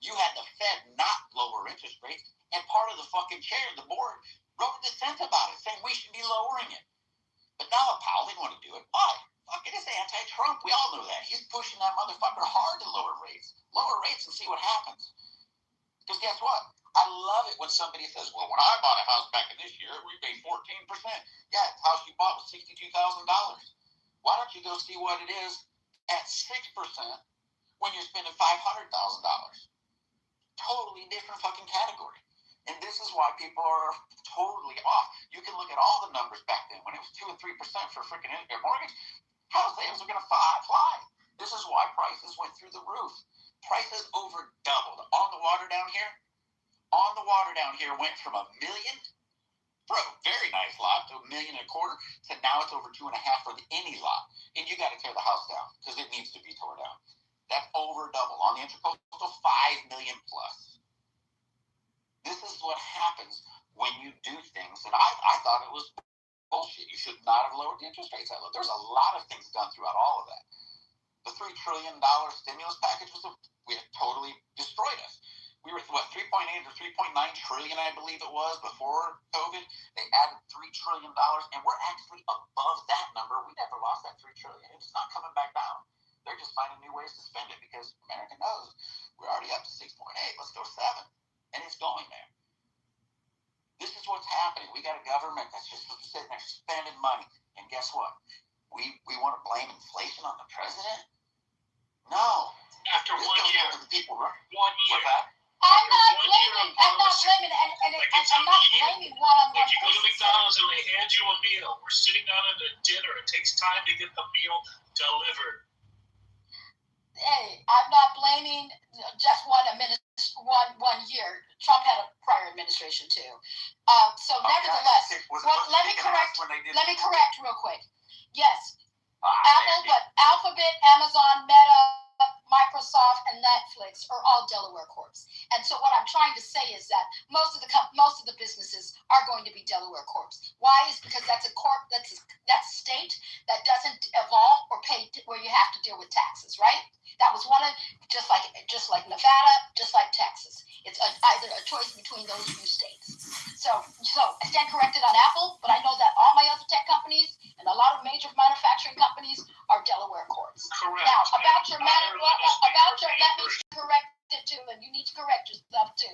You had the Fed not lower interest rates, and part of the fucking chair, the board, wrote a dissent about it, saying we should be lowering it. But now Powell didn't want to do it. Why? Fuck, it is anti-Trump. We all know that. He's pushing that motherfucker hard to lower rates. Lower rates and see what happens. Because guess what? I love it when somebody says, well, when I bought a house back in this year, we paid 14%. Yeah, the house you bought was $62,000. Why don't you go see what it is at 6% when you're spending $500,000? Totally different fucking category. And this is why people are totally off. You can look at all the numbers back then when it was 2 and 3% for freaking mortgage. House sales are going to fly. This is why prices went through the roof. Prices over doubled. On the water down here, on the water down here went from $1 million for a very nice lot to $1.25 million to now it's over 2.5 for any lot. And you got to tear the house down because it needs to be torn down. That's over double. On the Intercoastal, $5 million plus. This is what happens when you do things that I thought it was bullshit. You should not have lowered the interest rates. There's a lot of things done throughout all of that. The $3 trillion stimulus package totally destroyed us. We were, 3.8 or 3.9 trillion, I believe it was, before COVID. They added $3 trillion, and we're actually above that number. We never lost that $3 trillion. It's not coming back down. They're just finding new ways to spend it because America knows we're already up to 6.8. Let's go 7. And it's going there. This is what's happening. We got a government that's just sitting there spending money. And guess what? We want to blame inflation on the president? No. After 1 year. People, 1 year. What's that? I'm not blaming, and I'm not blaming one on one Like you go to person. McDonald's and they hand you a meal. We're sitting down at a dinner. It takes time to get the meal delivered. Hey, I'm not blaming just one year. Trump had a prior administration too. So nevertheless, let me correct real quick. Yes, Apple, but Alphabet, Amazon, Meta, Microsoft, and Netflix are all Delaware corps. And so what I'm trying to say is that most of the businesses are going to be Delaware corps. Why? Is because that's a corp, that's a state that doesn't evolve or pay where you have to deal with taxes, right? That was one of just like Nevada, just like Texas. It's either a choice between those two states. So I stand corrected on Apple, but I know that all my other tech companies and a lot of major manufacturing companies are Delaware corps. Correct. Now about your let me correct it too, and you need to correct yourself too.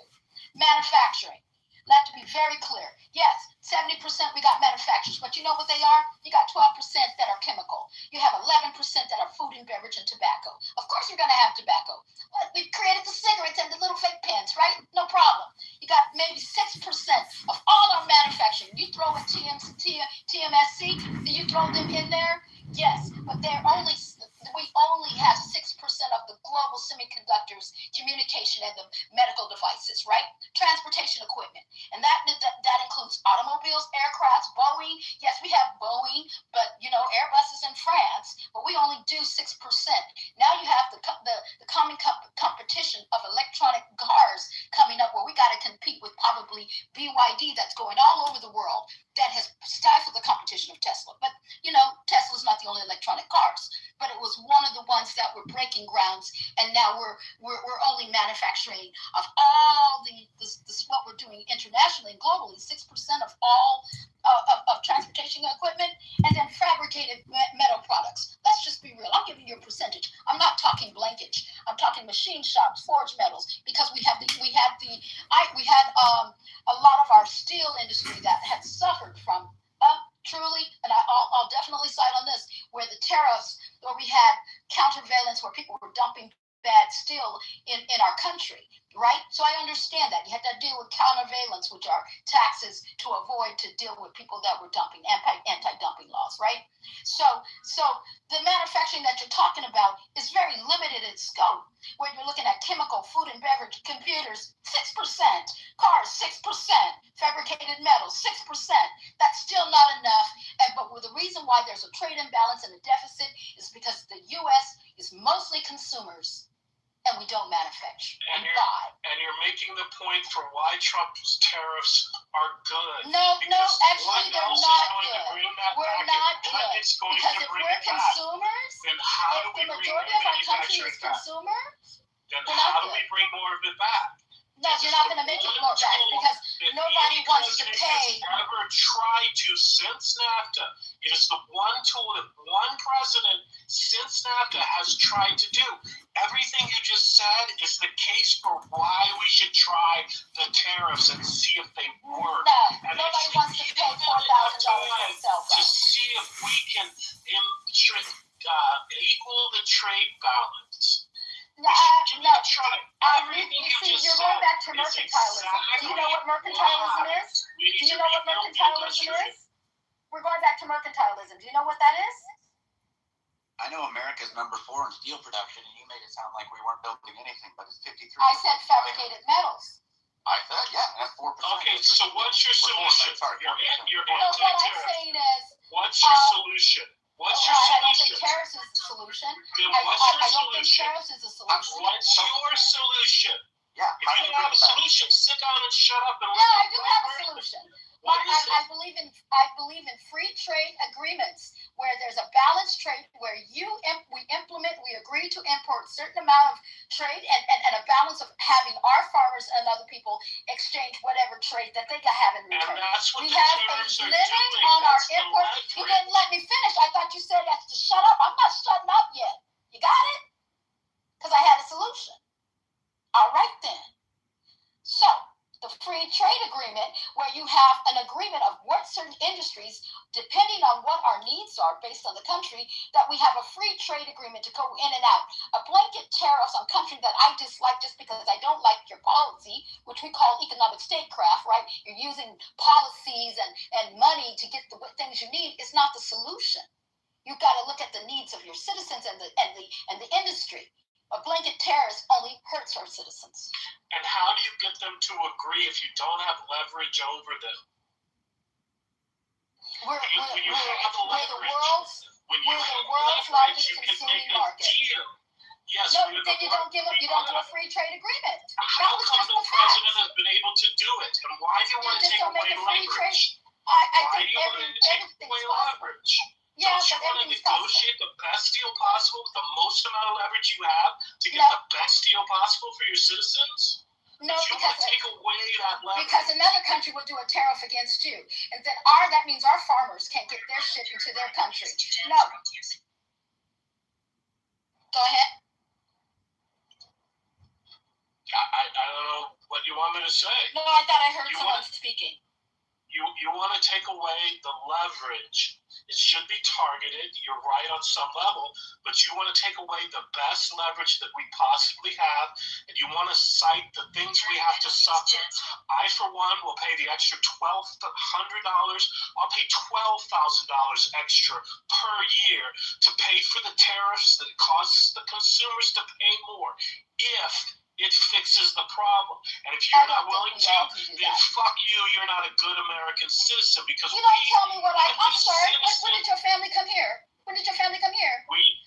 Manufacturing. Let to be very clear. Yes, 70% we got manufacturers, but you know what they are? You got 12% that are chemical. You have 11% that are food and beverage and tobacco. Of course you're going to have tobacco. We created the cigarettes and the little fake pens, right? No problem. You got maybe 6% of all our manufacturing. You throw in TMSC, you throw them in there? Yes, but we only have 6% of the global semiconductors, communication, and the medical devices, right? Transportation equipment. And that includes automobiles, aircrafts, Boeing. Yes, we have Boeing, but Airbus is in France, but we only do 6%. Now you have the common competition of electronic cars coming up where we got to compete with probably BYD that's going all over the world that has stifled the competition of Tesla. But, Tesla's not the only electronic cars, but it was one of the ones that were breaking grounds, and now we're only manufacturing of all what we're doing internationally and globally, 6% of all of transportation equipment, and then fabricated metal products. Let's just be real. I'm giving you a percentage. I'm not talking blankage. I'm talking machine shops, forged metals, because we had a lot of our steel industry that had suffered from truly, and I'll definitely cite on this, where the tariffs, where we had countervailance, where people were dumping bad steel in our country, right? So I understand that. You had to deal with countervailance, which are taxes to avoid to deal with people that were dumping, anti-dumping laws, right? So the manufacturing that you're talking about is very limited in scope. When you're looking at chemical, food and beverage, computers, 6%, cars, 6%, fabricated metals, 6%. That's still not enough. But the reason why there's a trade imbalance and a deficit is because the U.S. is mostly consumers, and we don't manufacture and buy. And you're making the point for why Trump's tariffs are good. No, actually they're not good. We're not good. Because if we're consumers, if the majority of our country is consumers, then how do we bring more of it back? No, you're not going to make it more back because nobody wants to pay. Ever tried to since NAFTA? It is the one tool that one president since NAFTA has tried to do. Everything you just said is the case for why we should try the tariffs and see if they work. No, nobody wants to pay $4,000 for a cell phone. To see if we can equal the trade balance. No. You're going back to mercantilism. Do you know what mercantilism is? We're going back to mercantilism. Do you know what that is? I know America's number 4 in steel production, and you made it sound like we weren't building anything, but it's 53. I said fabricated metals. I said, yeah, that's 4%. Okay, so what's your solution? Sorry, You're What I'm anti-tariff. saying is, What's your solution? What's your I don't think solution? tariffs is the solution. Then I what's your don't think solution? tariffs is the solution. What's your solution? Yeah, If you don't have a solution, sit down and shut up and Yeah, I do have a solution. What is it? I believe in free trade agreements where there's a balanced trade where we agree to import a certain amount of trade and a balance of having our farmers and other people exchange whatever trade that they have in return. And that's what We the have a tariffs are limit doing. on our That's the import. You leverage. didn't let me finish. I thought you said I have to shut up. I'm not shutting up yet. You got it? Because I had a solution. All right then. So, the free trade agreement, where you have an agreement of what certain industries, depending on what our needs are based on the country, that we have a free trade agreement to go in and out. A blanket tariffs on country that I dislike just because I don't like your policy, which we call economic statecraft, right? You're using policies and money to get the things you need is not the solution. You've got to look at the needs of your citizens and the industry. A blanket tariff only hurts our citizens. And how do you get them to agree if you don't have leverage over them? We're the world's leverage, largest you can consuming make a market. deal. Yes, No, we're then you don't do a free trade agreement. How That was come just the a president fact. has been able to do it? And why do you want to just take don't away make a free trade. leverage? I Why think do you want to take everything's away possible. leverage? Yeah, Don't you but want to everything's possible. negotiate the best deal possible with the most amount of leverage you have to get No. the best deal possible for your citizens? No, If you want to because take away that leverage, because another country will do a tariff against you, and then that means our farmers can't get their shit into their country. No. Go ahead. I don't know what you want me to say. No, I thought I heard You someone want- speaking. You want to take away the leverage. It should be targeted. You're right on some level, but you want to take away the best leverage that we possibly have, and you want to cite the things we have to suffer. I, for one, will pay the extra $1,200. I'll pay $12,000 extra per year to pay for the tariffs that it causes the consumers to pay more if it fixes the problem. And if you're not willing to, then fuck you. You're not a good American citizen because You don't tell me what I'm sorry. When did your family come here? When did your family come here?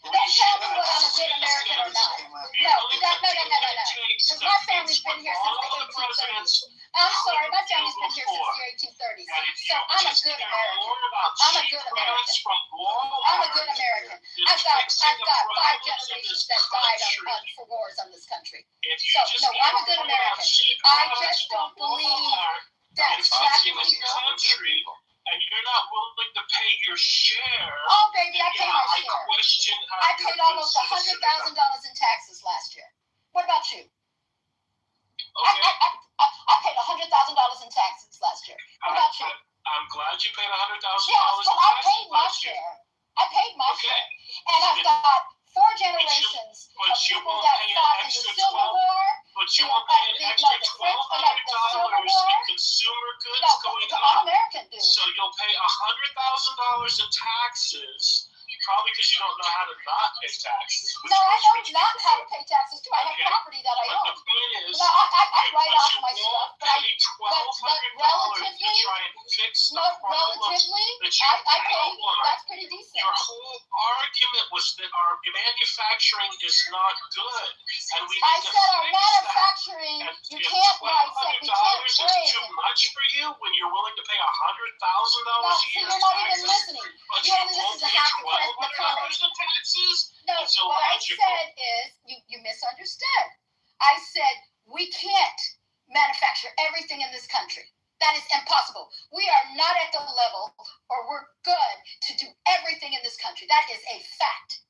Don't tell me what I'm a good American or not. No. Because my family's been here since the 1830s. I'm sorry, my family's been here since the 1830s. So I'm a good American. I'm a good American. I'm a good American. I've got 5 generations that died for wars on this country. So no, I'm a good American. I just don't believe that slapping people. And you're not willing to pay your share. Oh, baby, I paid my share. I question how I paid almost $100,000 in taxes last year. What about you? Okay. I paid $100,000 in taxes last year. What about you? I'm glad you paid $100,000 Yes, well, I paid my last year. share. I paid my Okay. share. And I've got 4 generations of people that fought in the Civil War. But you won't pay an extra $1,200 in consumer goods going No, up. all American do. So you'll pay $100,000 in taxes, probably because you don't know how to not pay taxes. No, I know not how to pay taxes too. I have property that I But the own. point is, No, I write off my you stuff, won't but pay $1,200 to try and fix the problems relatively, that you I pay. outlined. That's pretty decent. Your whole argument was that our manufacturing is not good, and we I need to said our fix that. manufacturing, And you if can't. I said we can't $1,200 is bring. too much for you when you're willing to pay $100,000 No, a see, year you're in not even taxes, listening. but You you only won't listen to pay half the comment. $1,200 in taxes? No, It's what I illogical. said is you misunderstood. I said we can't manufacture everything in this country. That is impossible. We are not at the level, or we're good to do everything in this country. That is a fact.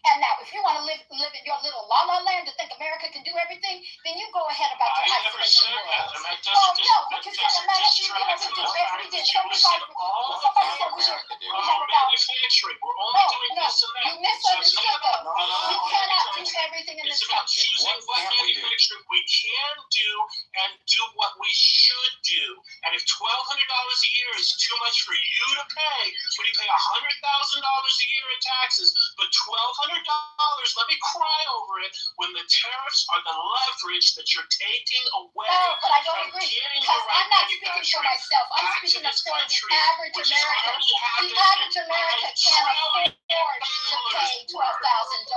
And now, if you want to live in your little la-la land to think America can do everything, then you go ahead about your I never isolation said that, world. and that Well, doesn't no, but you said doesn't America, distract we from did the fact we that did you listen 75. all the Somebody said things we about have about. manufacturing. We're only doing No, this and that. you misunderstood though. No. We cannot do everything in It's this about country. choosing what manufacturing we can do and do what we should do. And if $1,200 a year is it's too much for you to pay when you pay $100,000 a year in taxes, but $1,200, let me cry over it, when the tariffs are the leverage that you're taking away. No, but I don't from agree, getting because the right I'm not speaking for manufacturing myself. I'm back to speaking this for the country, average which is American. already The happening average by American $1 can't afford trillion to pay $12,000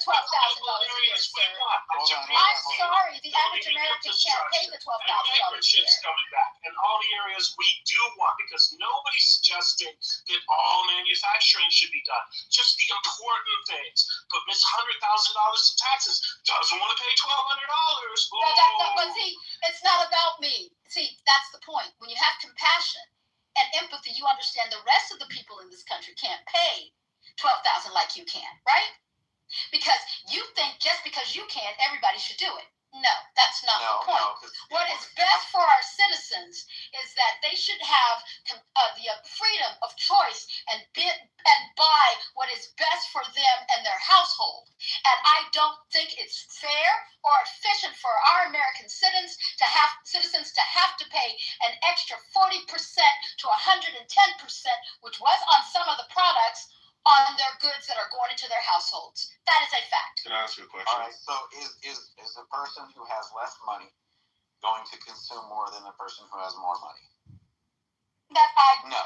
$12,000 a year, sir. I'm sorry, the average American can't pay the $12,000 and a year. microchips coming back in all the areas we do want, because nobody's suggesting that all manufacturing should be done, just the important things. But Miss $100,000 in taxes doesn't want to pay $1,200. But see, it's not about me. See, that's the point. When you have compassion and empathy, you understand the rest of the people in this country can't pay $12,000 like you can, right? Because you think just because you can, everybody should do it. No, that's not the point. What is best for our citizens is that they should have the freedom of choice and buy what is best for them and their household. And I don't think it's fair or efficient for our American citizens to have to pay an extra 40% to 110%, which was on some of the products, on their goods that are going into their households. That is a fact. Can I ask you a question? All right. So is the person who has less money going to consume more than the person who has more money? No.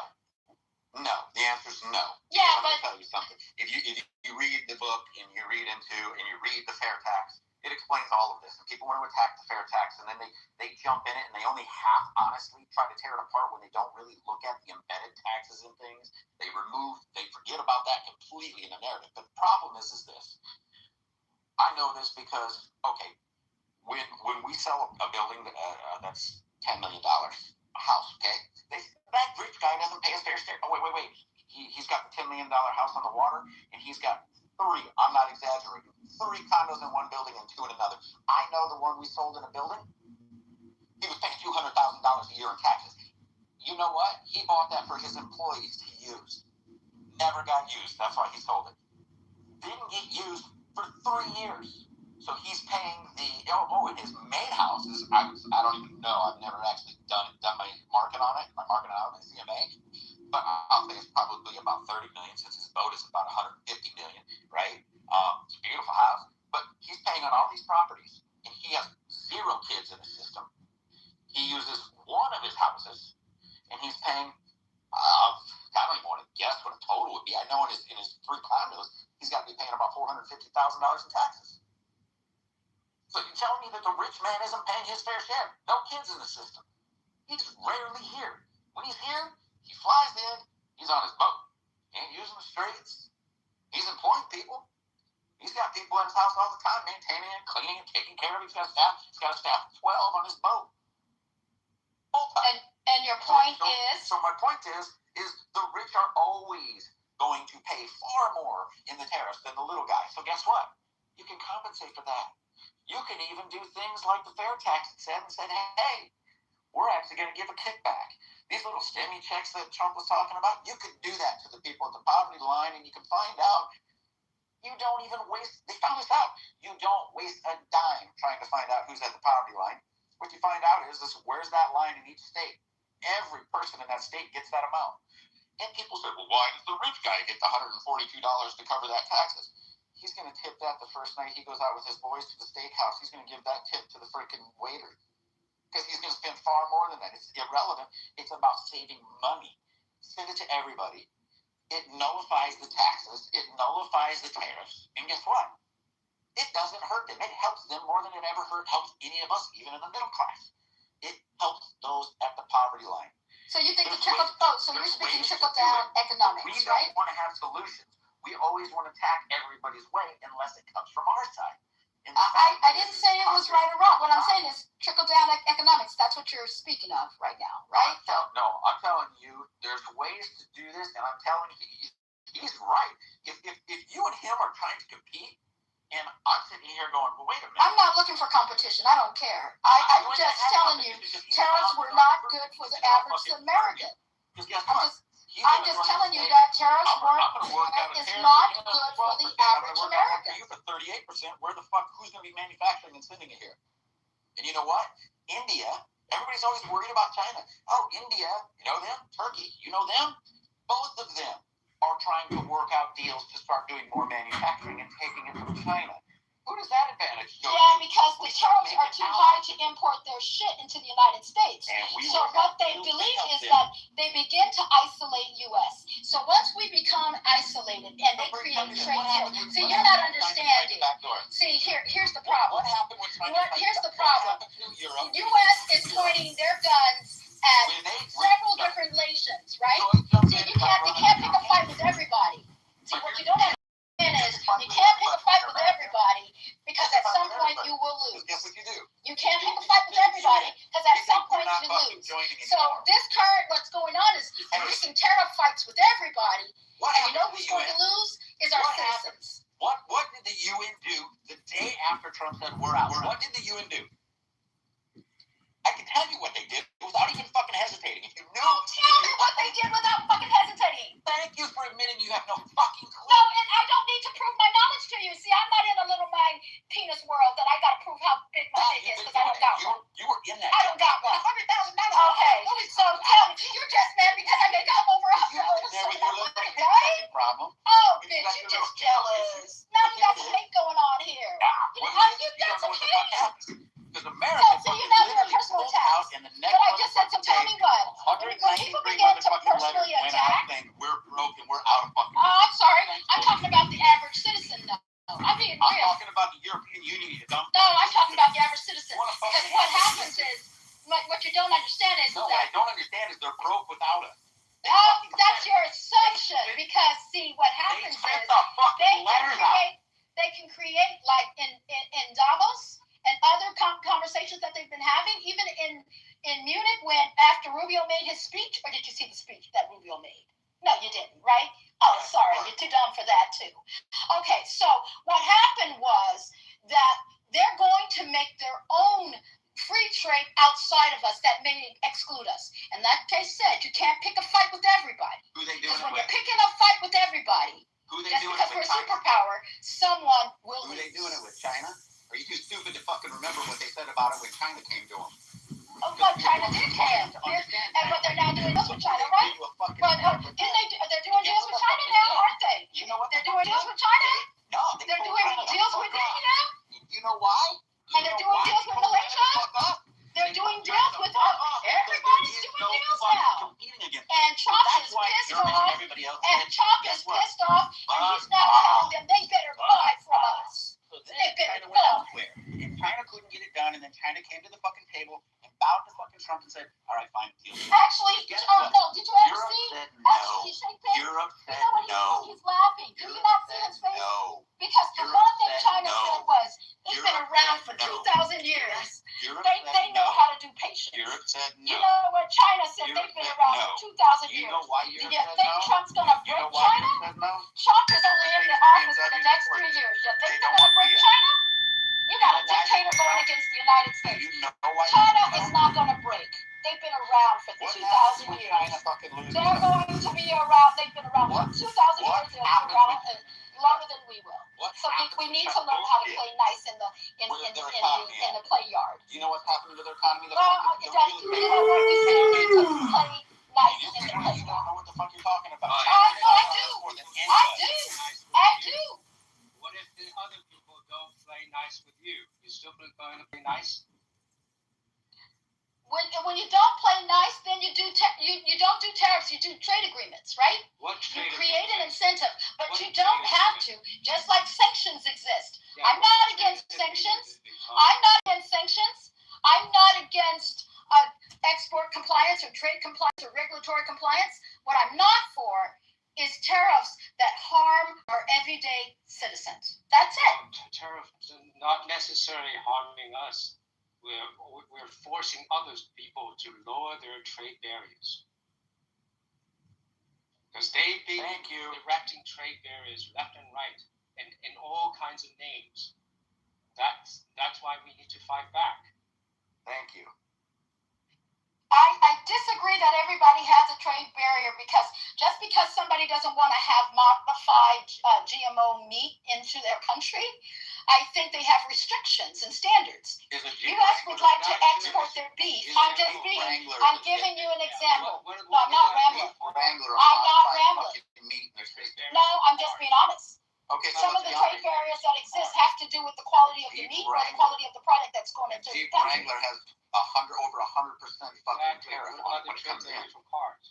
The answer is no. Yeah, I'm but going to tell you something. If you read the book and you read the fair tax, it explains all of this. And people want to attack the fair tax, and then they jump in it, and they only half honestly try to tear it apart when they don't really look at the embedded taxes and things. They forget about that completely in the narrative. But the problem is this. I know this because, okay, when we sell a building that's $10 million, a house, okay, that rich guy doesn't pay his fair share. Oh, wait. He's got the $10 million house on the water, and he's got 3, I'm not exaggerating, 3 condos in one building and 2 in another. I know the one we sold in a building, he was paying $200,000 a year in taxes. You know what? He bought that for his employees to use. Never got used. That's why he sold it. Didn't get used for 3 years. So he's paying in his main house is, I don't even know. I've never actually done my market on it, my CMA. But I'll say it's probably about 30 million since his boat is about 150 million, right? It's a beautiful house. But he's paying on all these properties, and he has 0 kids in the system. He uses one of his houses, and he's paying, I don't even want to guess what a total would be. I know in his 3 condos, he's got to be paying about $450,000 in taxes. So you're telling me that the rich man isn't paying his fair share? No kids in the system. He's rarely here. When he's here, he flies in, he's on his boat. He ain't using the streets. He's employing people. He's got people in his house all the time, maintaining it, cleaning it, taking care of it. He's got a staff of 12 on his boat. Full time. And your point is? So my point is the rich are always going to pay far more in the tariffs than the little guy. So guess what? You can compensate for that. You can even do things like the fair tax said, hey, we're actually going to give a kickback. These little stimmy checks that Trump was talking about, you could do that to the people at the poverty line, and you can find out you don't even waste, they found this out, you don't waste a dime trying to find out who's at the poverty line. What you find out is where's that line in each state. Every person in that state gets that amount. And people say, well, why does the rich guy get the $142 to cover that taxes? He's going to tip that the first night he goes out with his boys to the steakhouse. He's going to give that tip to the freaking waiter. Because he's going to spend far more than that. It's irrelevant. It's about saving money. Send it to everybody. It nullifies the taxes. It nullifies the tariffs. And guess what? It doesn't hurt them. It helps them more than it ever helps any of us, even in the middle class. It helps those at the poverty line. So you think so you're speaking trickle-down economics, we right? don't want to have solutions. We always want to attack everybody's way unless it comes from our side. I didn't say it was right or wrong. What I'm saying is trickle-down economics. That's what you're speaking of right now, right? No, I'm telling you, there's ways to do this, and I'm telling you, he's right. If you and him are trying to compete, and I'm sitting here going, well, wait a minute. I'm not looking for competition. I don't care. I'm just telling you, tariffs were not good for the average American. I'm just telling you that tariffs is not good for the average American. You for 38%, who's going to be manufacturing and sending it here? And you know what? India Everybody's always worried about China. Oh, India, you know them? Turkey, you know them? Both of them are trying to work out deals to start doing more manufacturing and taking it from China. Who does that advantage go Yeah, to? because the We start tariffs are making too allies. high to import their shit into the United States. And we So work what out they deals believe to help is them. that they begin to isolate U.S. So once we become isolated and they create trade deals, see, you're not understanding. See, here's the problem. What happened when China Here's the what problem. happened to Europe? The U.S. is pointing their guns at When they several different nations, right? So See, you can't pick a fight with everybody. See, what you don't understand is you can't pick a fight with everybody because at some point you will lose. Guess what you do? You can't pick a fight with everybody because at some point you lose. So this current, what's going on is producing tariff fights with everybody, and you know who's going to lose is our citizens. What did the UN do the day after Trump said we're out? What did the UN do? I can tell you what they did without even fucking hesitating. If you knew, Tell me what they did without fucking hesitating. thank you for admitting you have no fucking clue. No, and I don't need to prove my knowledge to you. See, I'm not in a little mind penis world that I gotta prove how big my dick is because I don't got one. You were in that. I don't got one. Okay, so tell me, you're just mad because I make up over You were there with your little right? problem. Oh, bitch, you just jealous. Now we got some hate going on here. You got some hate. Because America So you now do a personal attack. But I just said, so tell me what. When people begin to personally attack, we're broken. We're out of fucking. oh, I'm sorry. I'm talking about the average citizen now. I'm being I'm real. talking about the European Union. You dumb. No, I'm talking about the average citizen. Because what happens is, what you don't understand is No, what I that, don't understand is they're broke without us. that's your assumption. Because see, what happens is they can create like in Davos and other conversations that they've been having, even in Munich when after Rubio made his speech, or did you see the speech that Rubio made? No, you didn't, right? Oh, sorry, you're too dumb for that too. Okay, so what happened was that they're going to make their own free trade outside of us that may exclude us. And like they said, you can't pick a fight with everybody. Who they Because doing when it you're with? picking a fight with everybody, Who they just doing because it we're with? a superpower, someone will Who lose. they doing it with? China? Are you too stupid to fucking remember what they said about it when China came to them? Oh, but China did come. And but they're now doing deals with China, right? But they're doing deals with China now, aren't they? You know what? They're doing deals with China? No, They're doing deals with India? You know why? And they're doing deals with Malaysia? They're doing deals with everybody's doing deals now. And Trump is pissed off. And Trump is pissed off, and he's now telling them they better buy from us. They better buy. And China couldn't get it done, and then China came to the fucking table and bowed to fucking Trump and said, "All right, fine, deal." Actually, no, did you ever Europe see? said Actually, shake that. Europe You said know when no. he's laughing. Do you not see his face? No. Because the Europe one thing said China no. said was, it's been Europe around said for no. 2,000 years. Europe They said know no. how to do patience. Europe said no. You know what China said? Europe They've been said around no. for 2,000 You years. know why Do Europe you said think no? Trump's going to You break know why China? Europe said no? Trump is only in the office for the next 3 years. You think they're going to break China? You got a dictator going against the United States. You know why China is not going to break. They've been around for 2,000 years. China fucking loses? They're going to be around. They've been around for 2,000 years. They'll be around longer than we will. So we need to learn how to play nice in the play yard. You know what's happening to their economy? Well, we still need to play nice in the play You don't yard. know what the fuck you're talking about. I do. What if the other people don't play nice with you? You still going to play nice? When you don't play nice, then you don't do tariffs. You do trade agreements, right? What You trade create an incentive, but What you don't trade have to. agreement? Just like sanctions exist. Yeah, I'm not against sanctions. I'm not against sanctions. I'm not against export compliance or trade compliance or regulatory compliance. What I'm not for is tariffs that harm our everyday citizens. That's it. Tariffs are not necessarily harming us. We're forcing other people to lower their trade barriers. Because they've been erecting trade barriers left and right, and in all kinds of names. That's why we need to fight back. Thank you. I disagree that everybody has a trade barrier because just because somebody doesn't want to have modified GMO meat into their country I think they have restrictions and standards. Is a Jeep U.S. would like to Wrangler- export their beef. is I'm a just Jeep being, Wrangler I'm is giving you an example. What No, I'm not rambling. Wrangler I'm not modified rambling. fucking meat in their face. No, I'm just being honest. Okay, so Some of let's the be trade honest. barriers that exist have to do with the quality of the Jeep meat or the Wrangler- quality of the product that's going A into the Jeep country. Wrangler has over 100% fucking tariff on it when it comes in. from cars?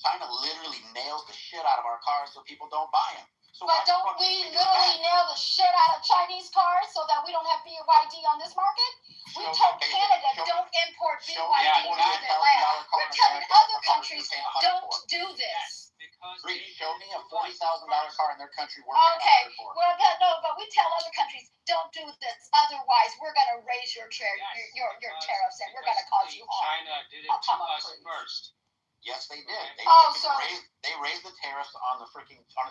China literally nails the shit out of our cars so people don't buy them. So But why the don't fuck do we you think it's literally bad? nail the shit out of Chinese cars so that we don't have BYD on this market? We Show told me- Canada show me- don't import show BYD me into a their $48,000 land. car We're in telling America other that countries you're paying $100 don't for. do this. Because Reed, they- show me a you $40,000 first. car in their country we're paying Okay, $100 for. well, but we tell other countries don't do this. Otherwise, we're going to raise your tariffs and we're going to cause you harm. China did it Oh, to come on, us please. first. Yes, they did. They Oh, freaking raised the tariffs on the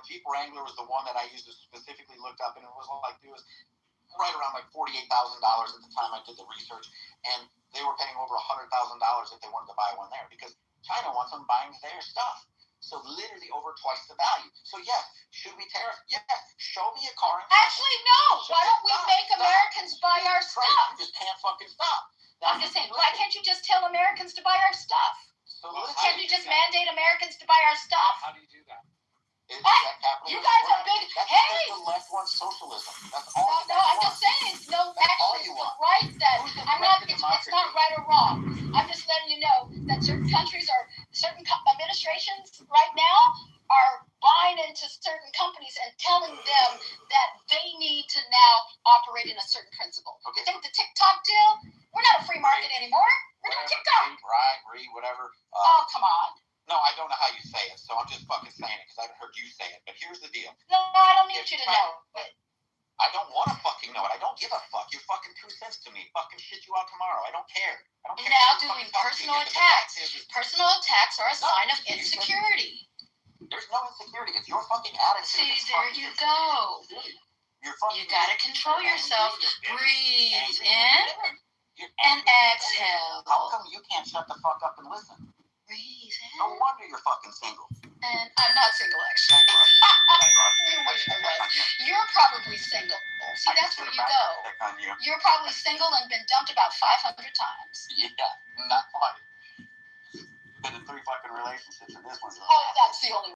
Jeep Wrangler was the one that I used to specifically look up, and it was right around like $48,000 at the time I did the research, and they were paying over $100,000 if they wanted to buy one there because China wants them buying their stuff. So literally over twice the value. So yes, should we tariff? Yes. Show me a car. Actually, no. Why don't we make Americans buy our Right, stuff? you just can't fucking stop. I'm just saying, why can't you just tell Americans to buy our stuff? So Well, listen, Can't you just mandate Americans to buy our stuff? How do you do that? is Hey, that capitalism? you guys are big. That's Hey! because the left wants socialism. That's No, all. no, I'm just saying. No, actually, you it's want. right that Who's the I'm threat not. to It's not right or wrong. I'm just letting you know that certain countries or certain administrations right now are buying into certain companies and telling them that they need to now operate in a certain principle. Okay. I think the TikTok deal. We're not a free market anymore. We're not TikTok. Bribery, whatever. Oh, come on. No, I don't know how you say it, so I'm just fucking saying it because I've heard you say it. But here's the deal. No, I don't need you to know. But I don't want to fucking know it. I don't give a fuck. You're fucking 2 cents to me. Fucking shit you out tomorrow. I don't care. I don't care. now who doing fucking talks to personal you. The attacks. fact is, Personal attacks are a sign of insecurity. there's no insecurity. It's your fucking attitude. See, It's there fucking you insecurity. go. You're fucking. You gotta control yourself. Breathe in You're and angry. exhale. How come you can't shut the fuck up and listen? Breathe No in. wonder you're fucking single. And I'm not single, actually. You wish I was. You're probably single. See, that's where you go. On you. You're probably single and been dumped about 500 times. Yeah, not funny. Been in 3 fucking relationships, and this one's. Oh, that's the only